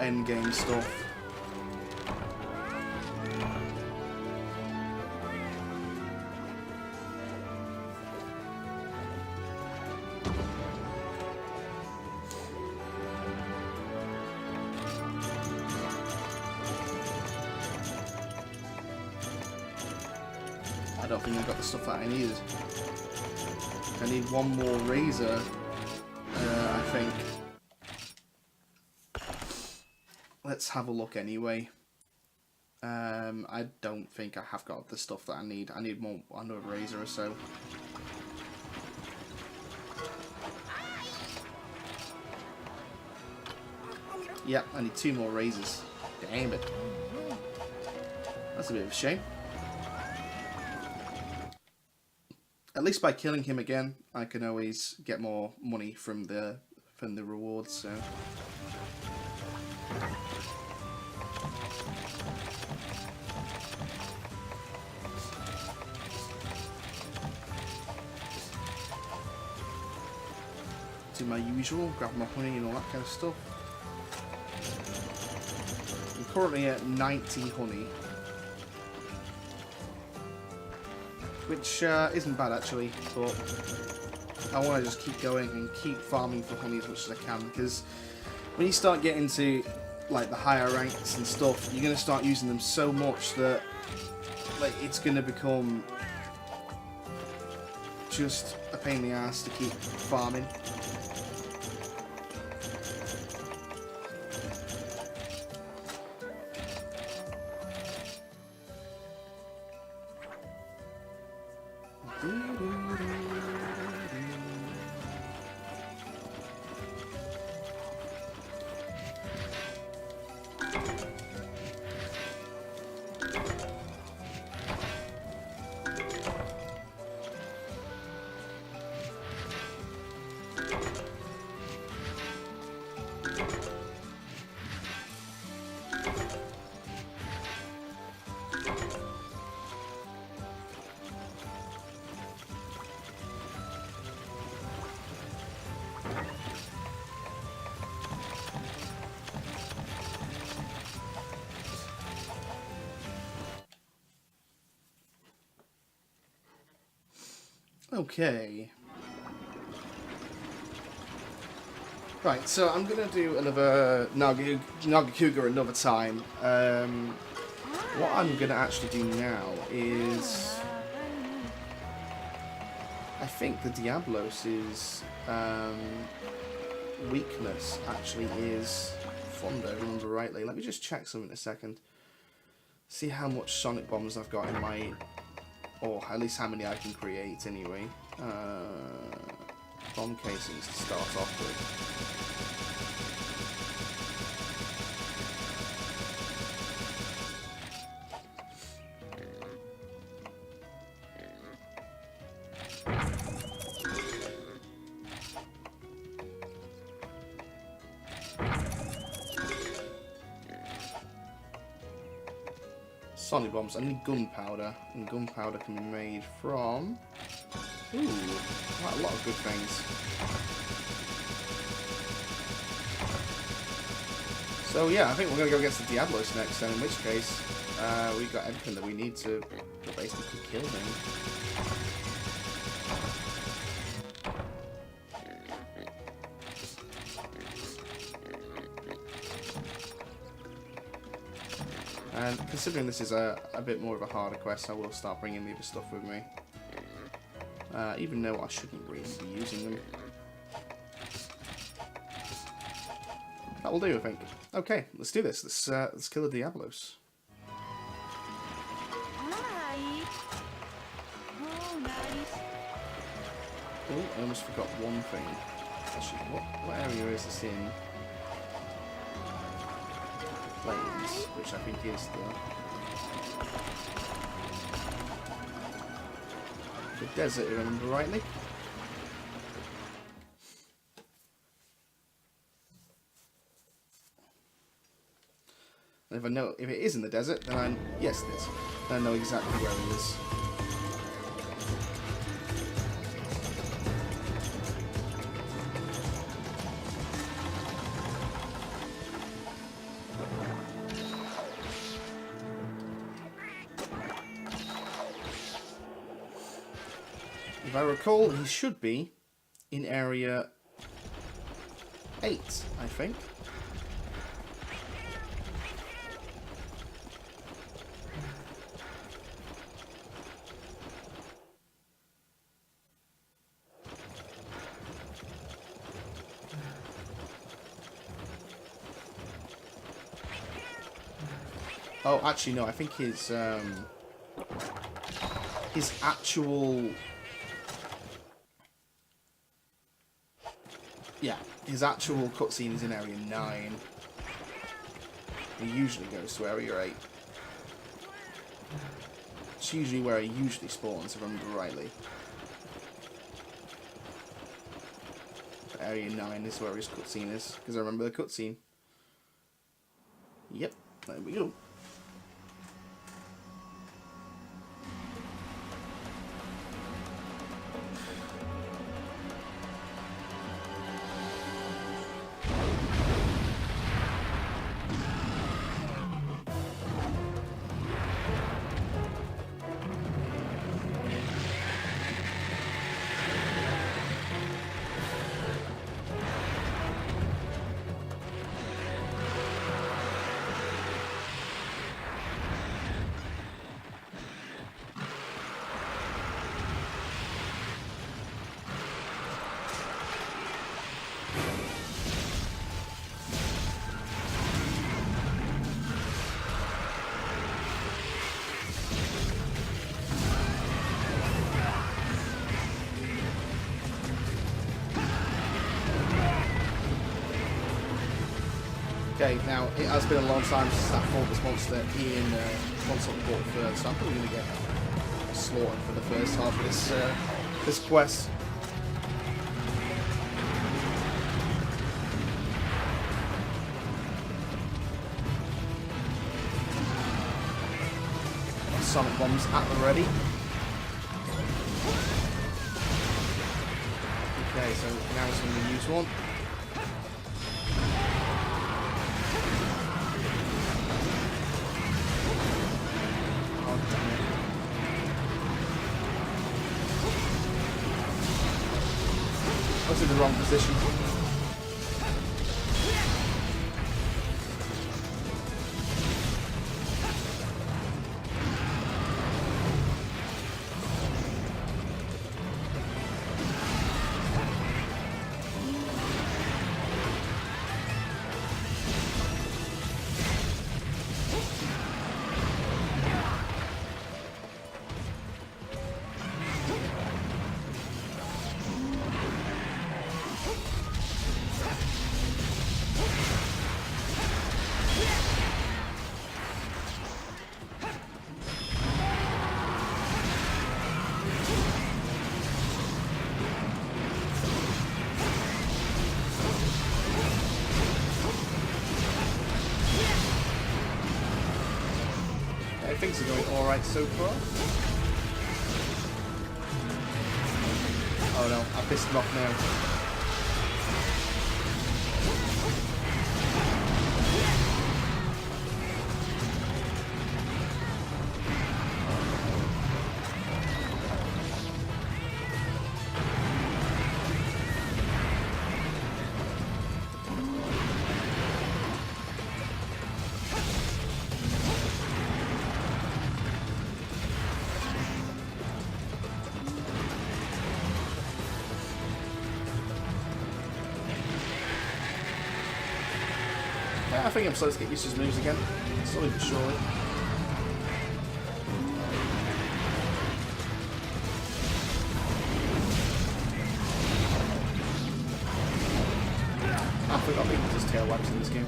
end game stuff. I don't think I've got the stuff that I needed. I need one more razor, I think. Let's have a look anyway. I don't think I have got the stuff that I need. I need more, another razor or so. Yep, I need 2 more razors. Damn it. That's a bit of a shame. At least by killing him again, I can always get more money from the rewards. So. Do my usual, grab my honey and all that kind of stuff. I'm currently at 90 honey. Which isn't bad actually, but I want to just keep going and keep farming for honey as much as I can, because when you start getting to like the higher ranks and stuff, you're going to start using them so much that like it's going to become just a pain in the ass to keep farming. Okay. Right, so I'm gonna do another Nagakuga another time. What I'm gonna actually do now is, I think the Diablos' weakness actually is Thunder, if I remember rightly. Let me just check something in a second. See how much Sonic Bombs I've got in my, or at least how many I can create anyway. Bomb casings to start off with. Sonic bombs. I need gunpowder, and gunpowder can be made from quite a lot of good things. So yeah, I think we're gonna go against the Diablos next. Then, in which case, we got everything that we need to basically kill him. And considering this is a bit more of a harder quest, I will start bringing the other stuff with me. Even though I shouldn't really be using them. That will do, I think. Okay, let's do this. Let's kill the Diablos. Oh, I almost forgot one thing. Actually, what area is this in? Plains, which I think is the desert, if I remember rightly. And if it is in the desert, then yes it is. Then I know exactly where it is. If I recall, he should be in area 8, I think. Oh, actually, no. I think his actual... Yeah, his actual cutscene is in Area 9. He usually goes to Area 8. It's usually where he usually spawns, if I remember rightly. But Area 9 is where his cutscene is, because I remember the cutscene. Yep, there we go. Okay, now it has been a long time since I fought this monster in console port first, so I'm probably going to get slaughtered for the first half of this quest. Sonic bombs at the ready. Okay, so now it's going to use one. I was in the wrong position. Things are going alright so far. Oh no, I pissed him off now. I think I'm supposed to get used to his moves again. Slowly but surely. I forgot people just tail webs in this game.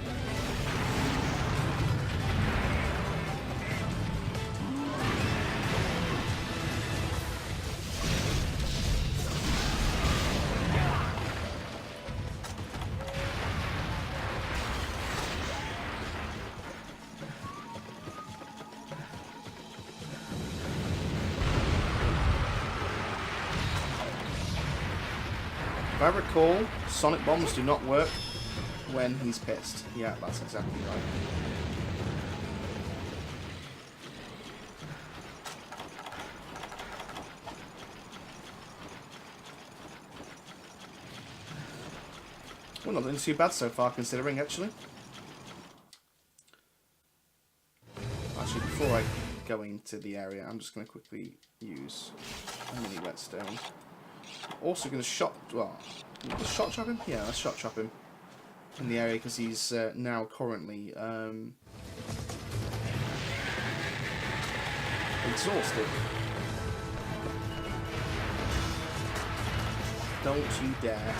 If I recall, sonic bombs do not work when he's pissed. Yeah, that's exactly right. We're not doing too bad so far, considering, actually. Actually, before I go into the area, I'm just going to quickly use a mini whetstone. Also going to shot chop him? Yeah, let's shot chop him in the area because he's now currently exhausted. Don't you dare.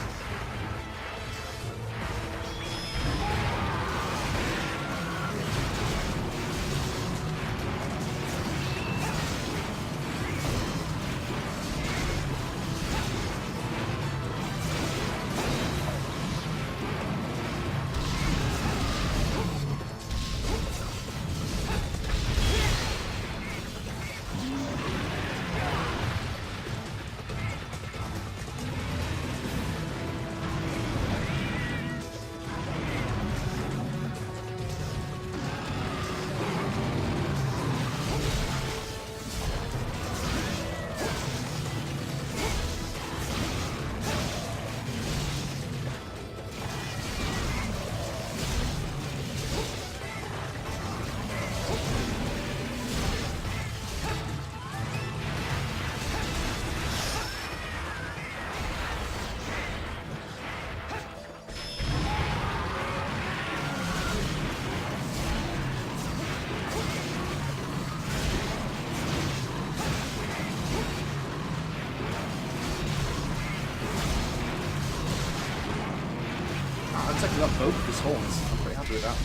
I'm taking up both of his horns. I'm pretty happy with that.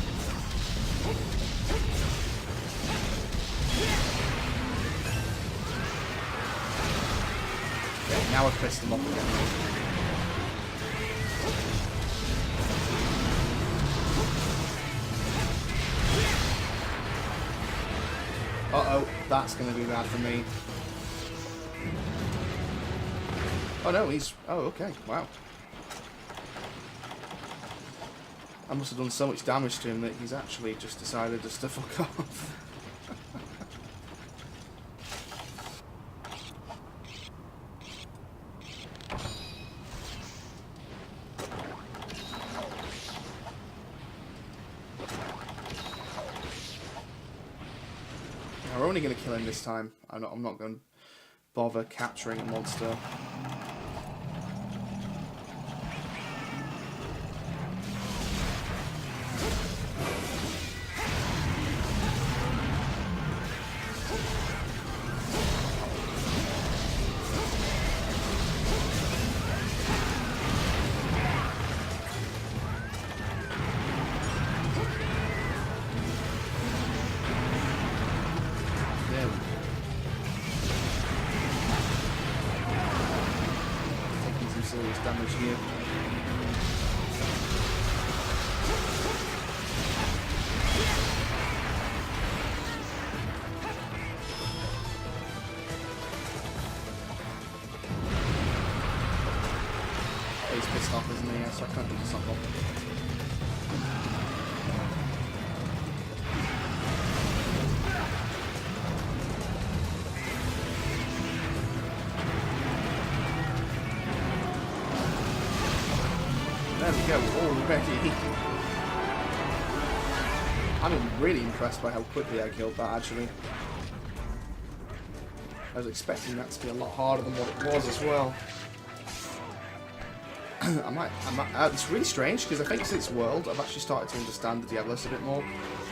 Okay, now I've pissed him off again. Uh-oh, that's going to be bad for me. Oh no, he's... Oh, okay, wow. I must have done so much damage to him that he's actually just decided just to fuck off. We're only going to kill him this time. I'm not going to bother capturing a monster. Serious damage here. Oh, he's pissed off, isn't he? Yeah, so I can't do something. There we go, already. I'm really impressed by how quickly I killed that, actually. I was expecting that to be a lot harder than what it was as well. It's really strange because I think since World, I've actually started to understand the Diablos a bit more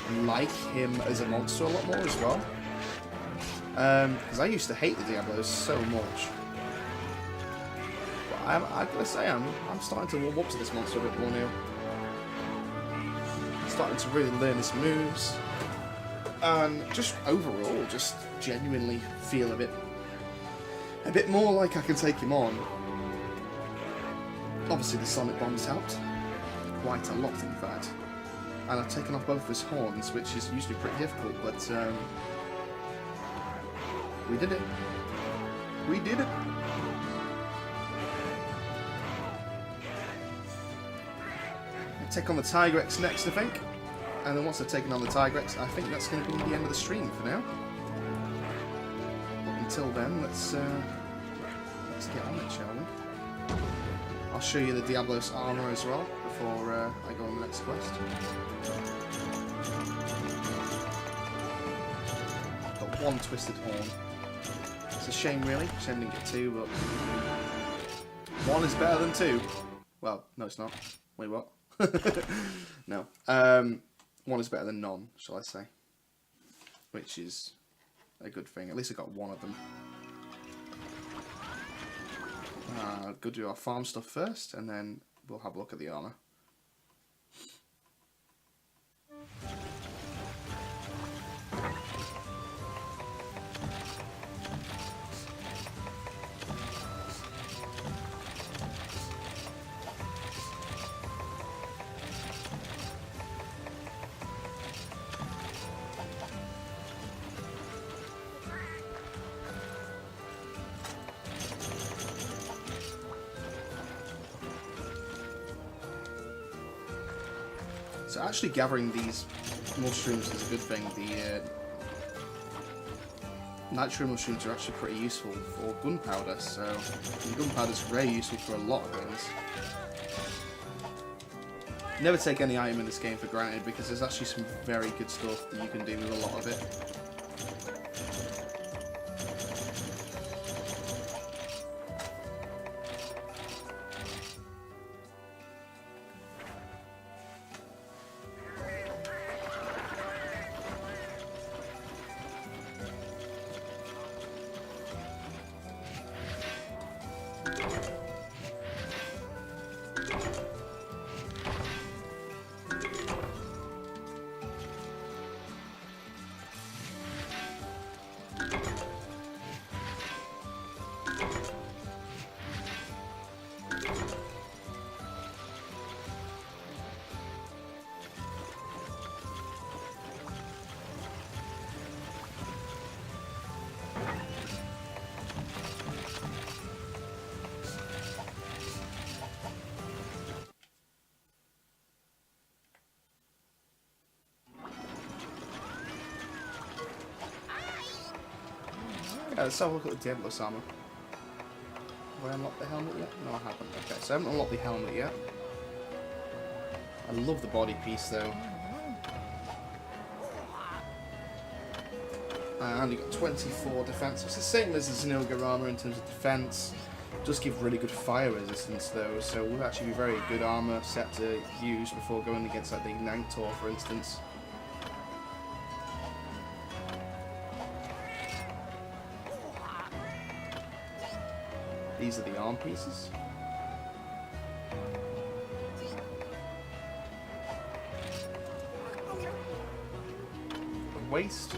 and like him as a monster a lot more as well. Because I used to hate the Diablos so much. But I gotta say, I'm starting to warm up to this monster a bit more now. Starting to really learn his moves, and just overall, just genuinely feel a bit more like I can take him on. Obviously, the Sonic Bomb's helped quite a lot, in fact, and I've taken off both of his horns, which is usually pretty difficult, but we did it. We did it. Take on the Tigrex next, I think. And then once I've taken on the Tigrex, I think that's going to be the end of the stream for now. But until then, let's get on it, shall we? I'll show you the Diablos armor as well before I go on the next quest. Got one twisted horn. It's a shame, really. Shame I didn't get two, but one is better than two. Well, no, it's not. Wait, what? No. One is better than none, shall I say. Which is a good thing. At least I got one of them. Go do our farm stuff first, and then we'll have a look at the armor. So actually gathering these mushrooms is a good thing. The nitro mushrooms are actually pretty useful for gunpowder, so gunpowder is very useful for a lot of things. Never take any item in this game for granted, because there's actually some very good stuff that you can do with a lot of it. Yeah, let's have a look at the Diablos armor. Have I unlocked the helmet yet? No, I haven't. Okay, so I haven't unlocked the helmet yet. I love the body piece though. And you got 24 defense. It's the same as the Zinogre armor in terms of defense. It does give really good fire resistance though, so it would actually be a very good armor set to use before going against like the Nangtor, for instance. These are the arm pieces. The waist.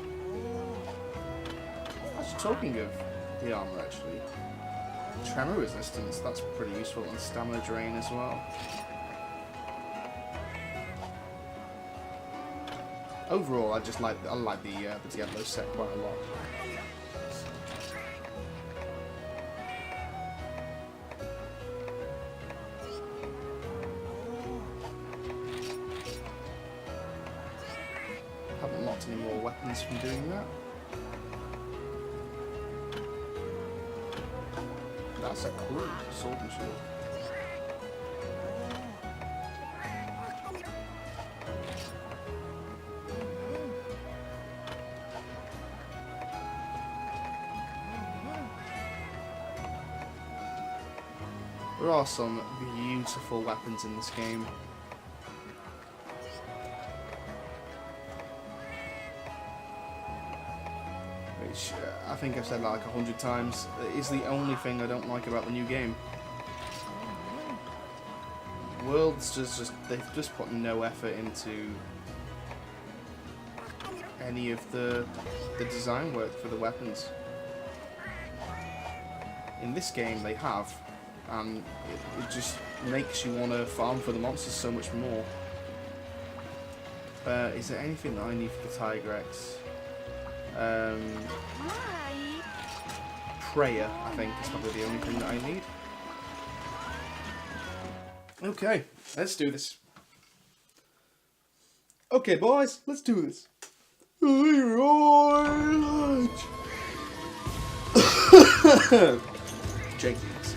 Actually, talking of the armor, actually, tremor resistance, that's pretty useful, and stamina drain as well. Overall, I like the Diablo set quite a lot. Haven't unlocked any more weapons from doing that. That's a cool sword and shield. There are some beautiful weapons in this game. Which I think I've said like 100 times, is the only thing I don't like about the new game. Worlds they've just put no effort into any of the design work for the weapons. In this game they have, and it just makes you want to farm for the monsters so much more. Is there anything that I need for the Tigrex? Prayer, I think, is probably the only thing that I need. Okay, let's do this. Okay, boys, let's do this. Jenkins.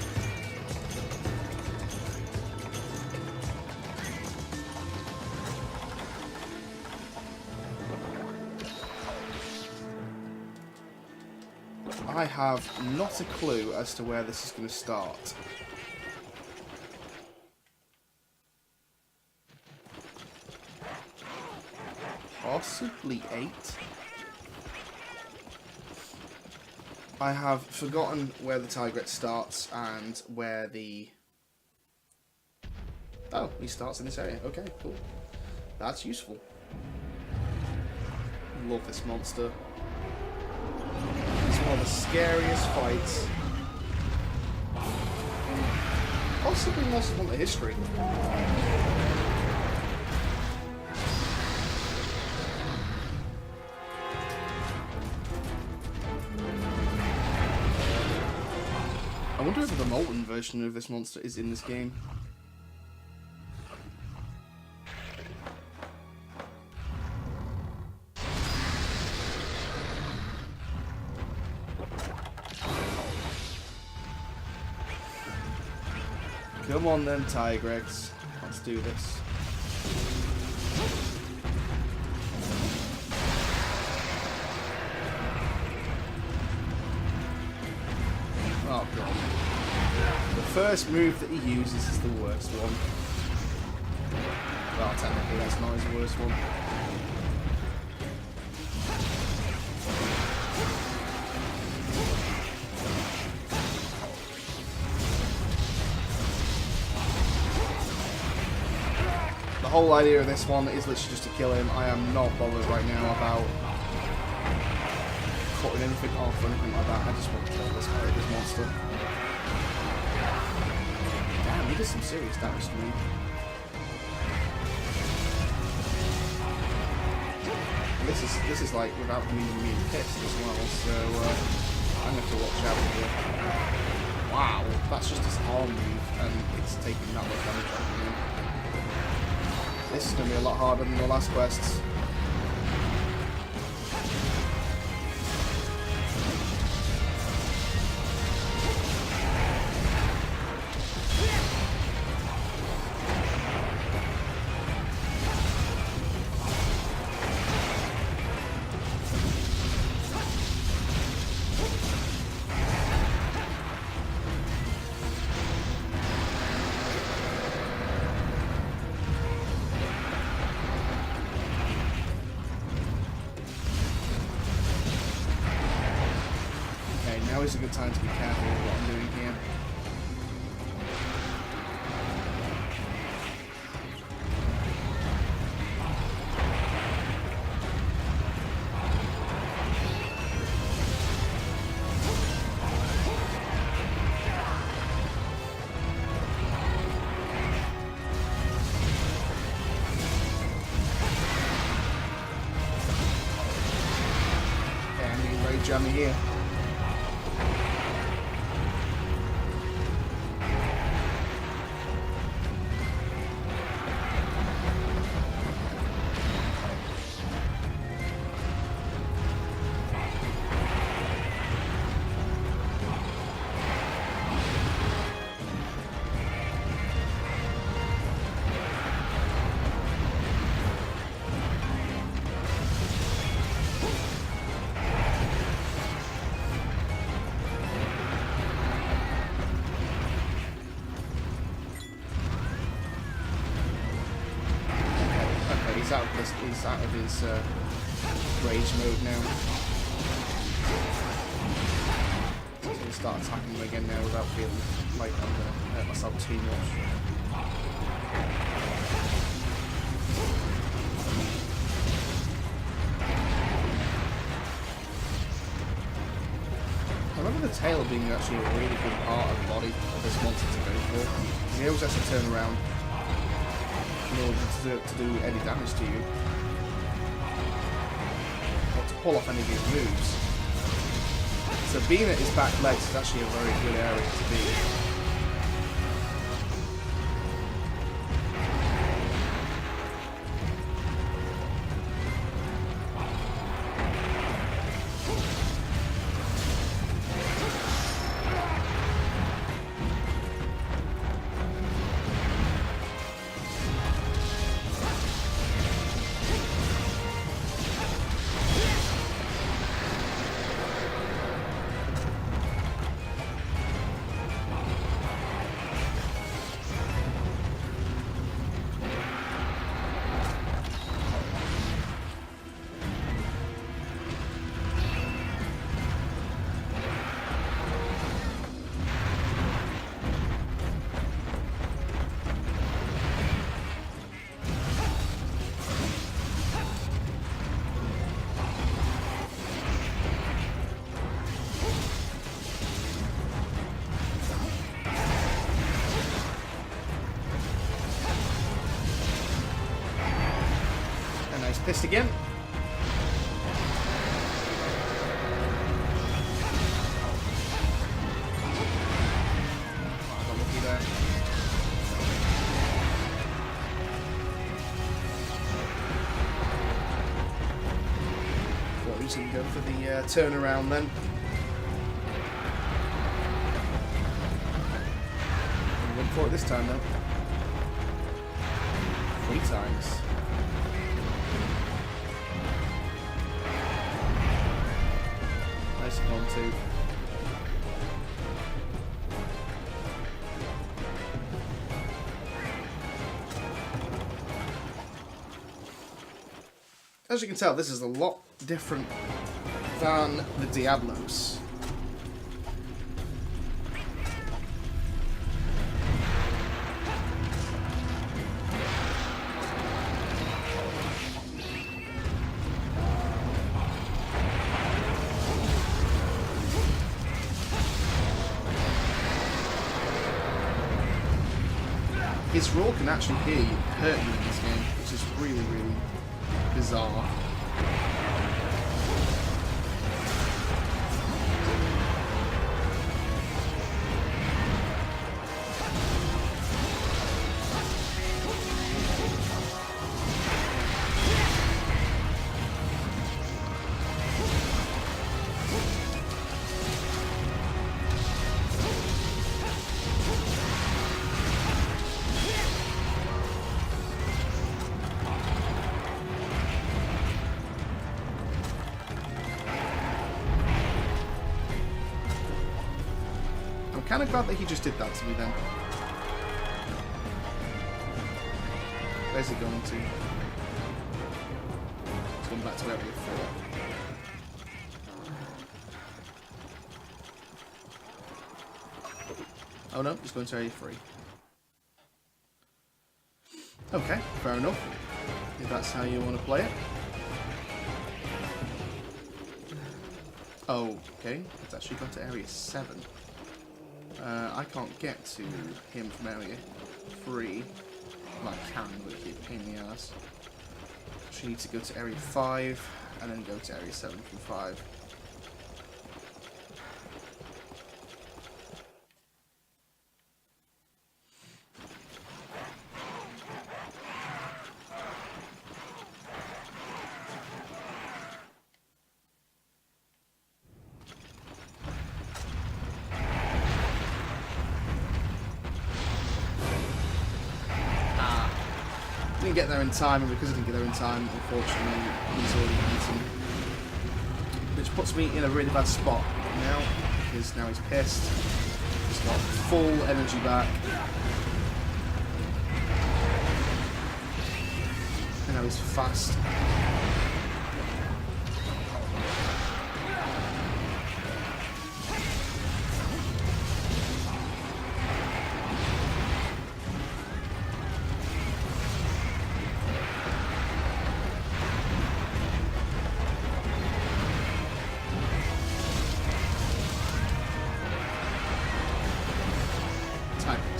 I have not a clue as to where this is going to start. Possibly 8. I have forgotten where the Tigrex starts and where the... Oh, he starts in this area. Okay, cool. That's useful. Love this monster. It's one of the scariest fights. Possibly most of the history. I wonder if the molten version of this monster is in this game. Come on then, Tigrex. Let's do this. Oh god. The first move that he uses is the worst one. Well, technically that's not his worst one. The whole idea of this one is literally just to kill him. I am not bothered right now about cutting anything off or anything like that. I just want to kill this monster. Damn, he did some serious damage to me. This is like without me being pissed as well, so I'm gonna have to watch out here. Wow, that's just his arm move, and it's taking that much damage out of me. This is gonna be a lot harder than the last quests. Now is a good time to be careful with what I'm doing here. Okay, I'm getting very jammy here. he's out of his rage mode now. So I'm going to start attacking him again now without feeling like I'm going to hurt myself too much. I remember the tail being actually a really good part of the body of this monster to go for. He always has to turn around in order to do any damage to you. Or to pull off any of his moves. So being at his back legs is actually a very good area to be. Pissed again. Oh, I got lucky there. Thought he was going to go for the turnaround then. I went for it this time though. 3 times. Nice 1-2. As you can tell, this is a lot different than the Diablos. His roar can actually hurt you in this game, which is really, really bizarre. I'm kind of glad that he just did that to me then. Where's he going to? He's going back to area 4. Oh no, he's going to area 3. Okay, fair enough. If that's how you want to play it. Oh, okay. It's actually gone to area 7. I can't get to him from area 3. Well, I can, but it'd be a pain in the ass. So you need to go to area 5, and then go to area 7 from 5. Didn't get there in time, and because I didn't get there in time, unfortunately, he's already beaten. Which puts me in a really bad spot now, because now he's pissed. He's got full energy back. And now he's fast.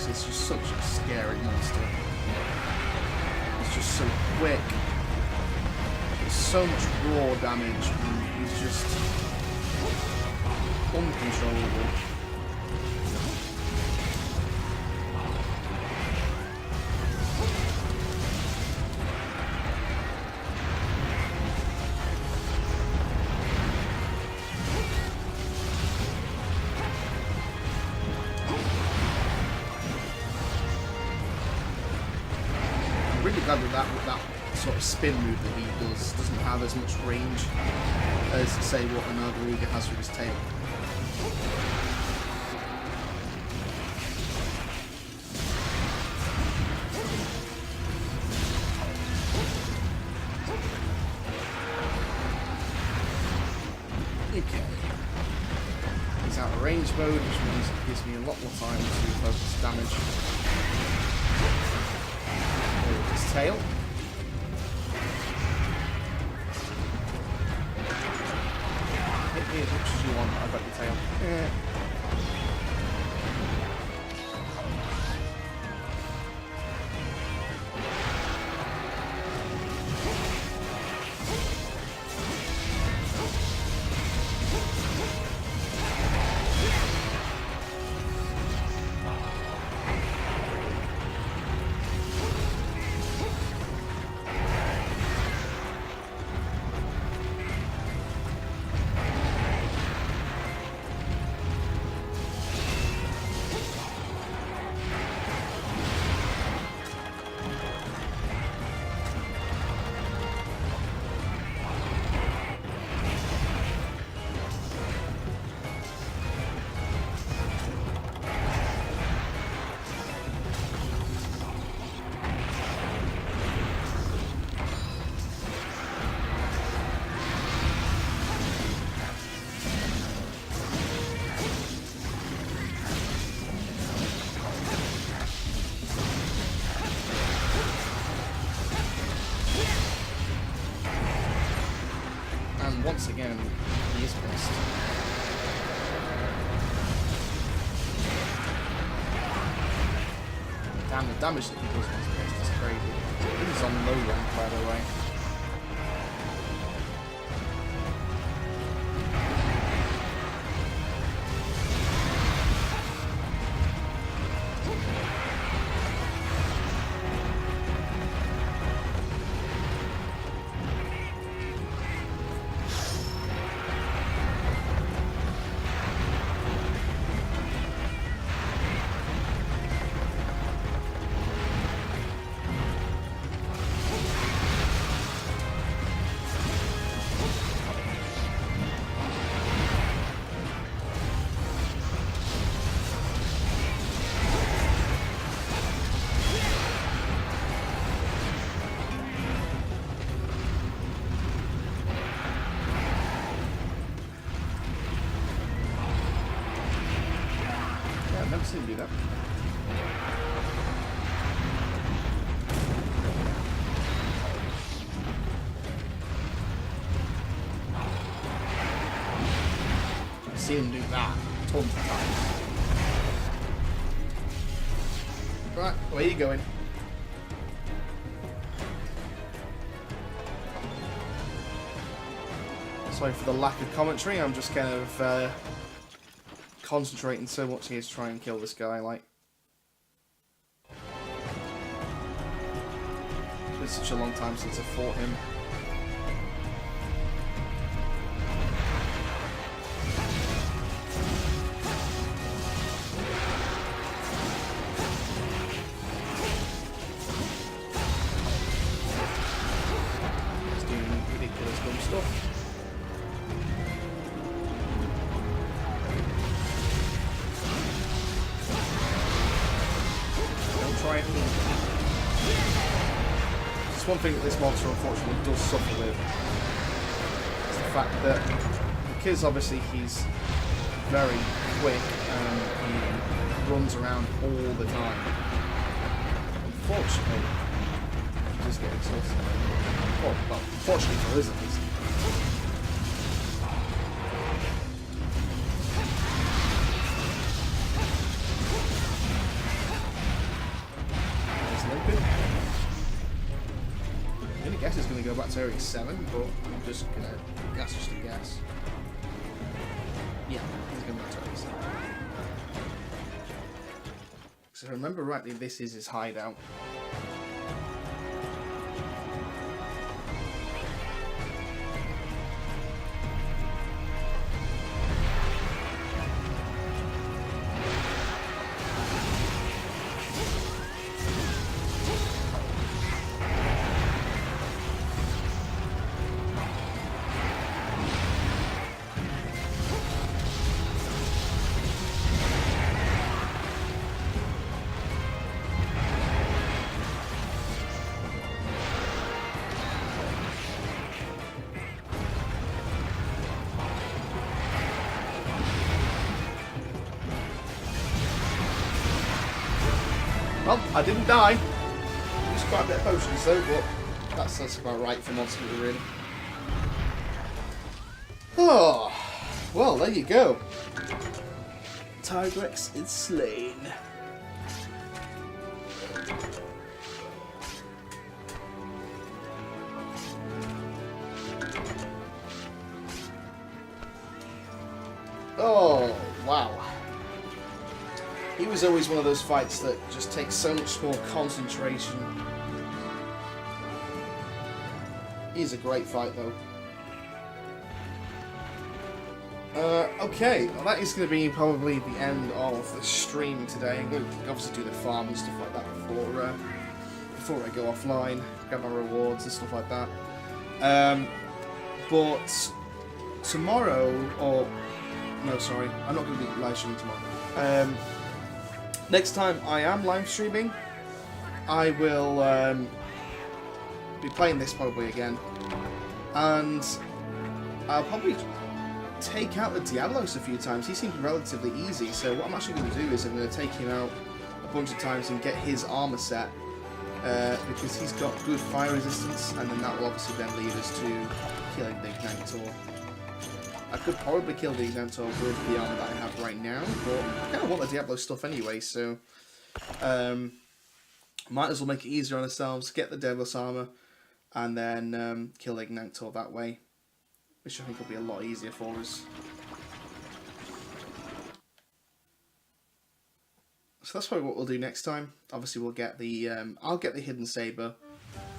It's just such a scary monster. It's just so quick. There's so much raw damage, and he's just uncontrollable. Really glad with that sort of spin move that he does doesn't have as much range as, say, what an Zinogre has with his tail. Okay. He's out of range mode, which means it gives me a lot more time to focus damage. His tail. Hit me as much as you want, I've got your tail. Yeah. Once again, he is pissed. Damn, the damage that he does when he's pissed is crazy. He's on low rank, by the way. I've never seen him do that. I've seen him do that tons of times. Right, where are you going? Sorry for the lack of commentary, I'm just kind of concentrating so much here to try and kill this guy, like. It's been such a long time since I fought him. He's doing ridiculous dumb stuff. that's one thing that this monster unfortunately does suffer with. It's the fact that, because obviously he's very quick and he runs around all the time, unfortunately, he does get exhausted. Well, unfortunately for us at least. I guess it's going to go back to area 7, but I'm just going to guess just a guess. Yeah, he's going back to area 7. So if I remember rightly, this is his hideout. Well, I didn't die. Used quite a bit of potions though, but that's about right for monster really. Oh, well, there you go. Tigrex is slain. Oh, wow. He was always one of those fights that just takes so much more concentration. He's a great fight, though. Okay, well, that is going to be probably the end of the stream today. I'm going to obviously do the farm and stuff like that before I go offline, grab my rewards and stuff like that. But tomorrow, or no, sorry, I'm not going to be live streaming tomorrow. Next time I am live streaming, I will be playing this probably again, and I'll probably take out the Diablos a few times. He seems relatively easy, so what I'm actually going to do is I'm going to take him out a bunch of times and get his armor set, because he's got good fire resistance, and then that will obviously then lead us to killing the Ignitor. I could probably kill the Ignitor with the armor that I have right now, but I kind of want the Diablo stuff anyway, so might as well make it easier on ourselves, get the Diablos armor, and then kill the Ignitor that way, which I think will be a lot easier for us. So that's probably what we'll do next time. Obviously we'll get the, I'll get the Hidden Saber,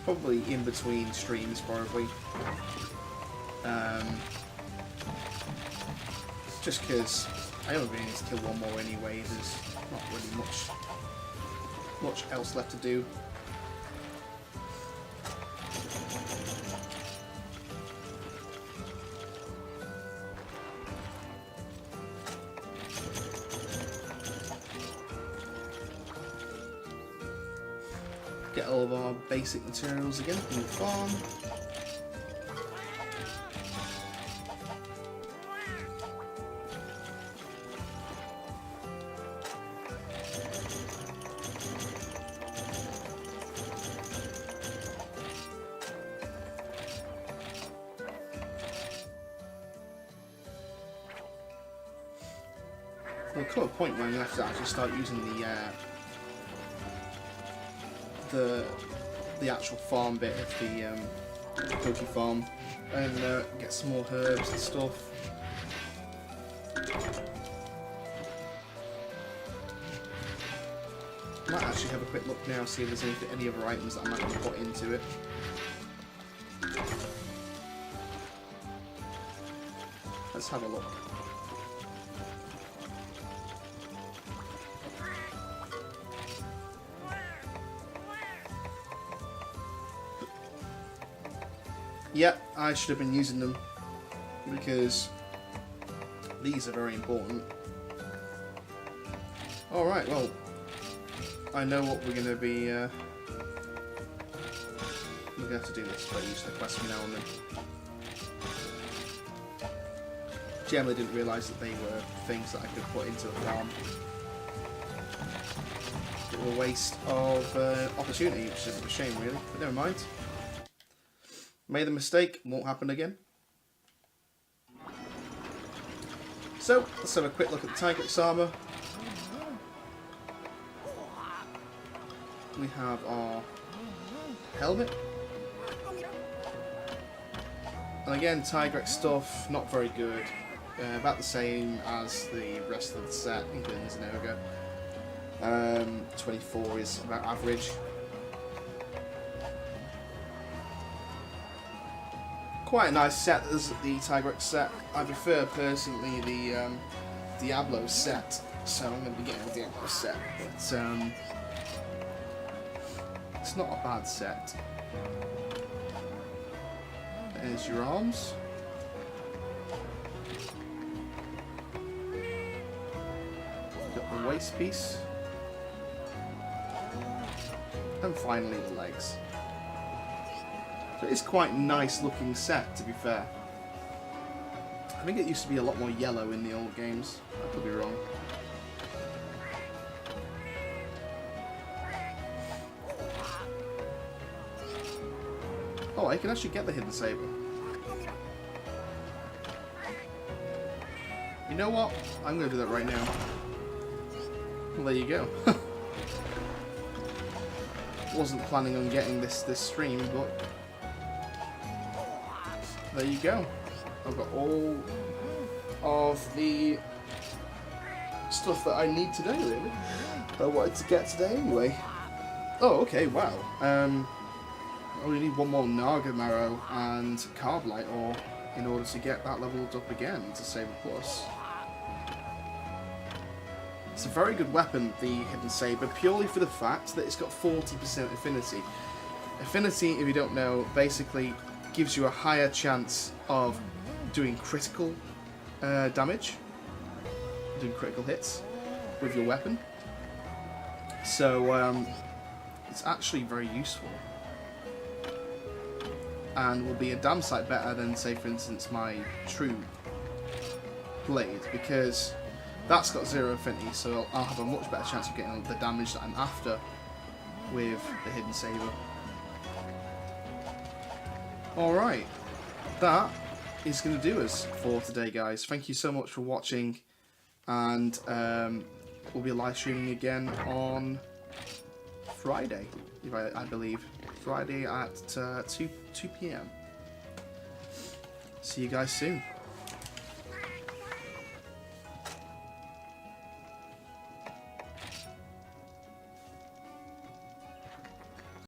probably in between streams probably. Just because I only really need to kill one more anyway, there's not really much else left to do. Get all of our basic materials again from the farm. There'll come a point where you have to actually start using the actual farm bit of the Koki farm and get some more herbs and stuff. Might actually have a quick look now, see if there's any other items that I might want to put into it. Let's have a look. Yeah, I should have been using them because these are very important. Alright, well, I know what we're going to be we're going to do this, but usually quest me now and then. Generally didn't realise that they were things that I could put into the farm. Bit of a waste of opportunity, which is a shame really, but never mind. Made the mistake, won't happen again. So, let's have a quick look at the Tigrex armour. We have our helmet. And again, Tigrex stuff, not very good. About the same as the rest of the set, including Zinogre. 24 is about average. Quite a nice set as the Tigrex set. I prefer personally the Diablo set, so I'm going to be getting the Diablo set. But it's not a bad set. There's your arms. Got the waist piece. And finally the legs. So it's quite a nice looking set, to be fair. I think it used to be a lot more yellow in the old games. I could be wrong. Oh, I can actually get the hidden saber. You know what? I'm going to do that right now. Well, there you go. Wasn't planning on getting this stream, but there you go. I've got all of the stuff that I need today, really. I wanted to get today anyway. Oh, okay, wow. I only need one more Naga Marrow and Carbonite ore in order to get that leveled up again to Saber Plus. It's a very good weapon, the Hidden Saber, purely for the fact that it's got 40% affinity. Affinity, if you don't know, basically gives you a higher chance of doing critical damage, doing critical hits with your weapon. So it's actually very useful. And will be a damn sight better than, say, for instance, my true blade, because that's got 0 affinity, so I'll have a much better chance of getting the damage that I'm after with the Hidden Saber. Alright, that is going to do us for today, guys. Thank you so much for watching, and we'll be live streaming again on Friday, if I believe. Friday at 2 p.m. See you guys soon.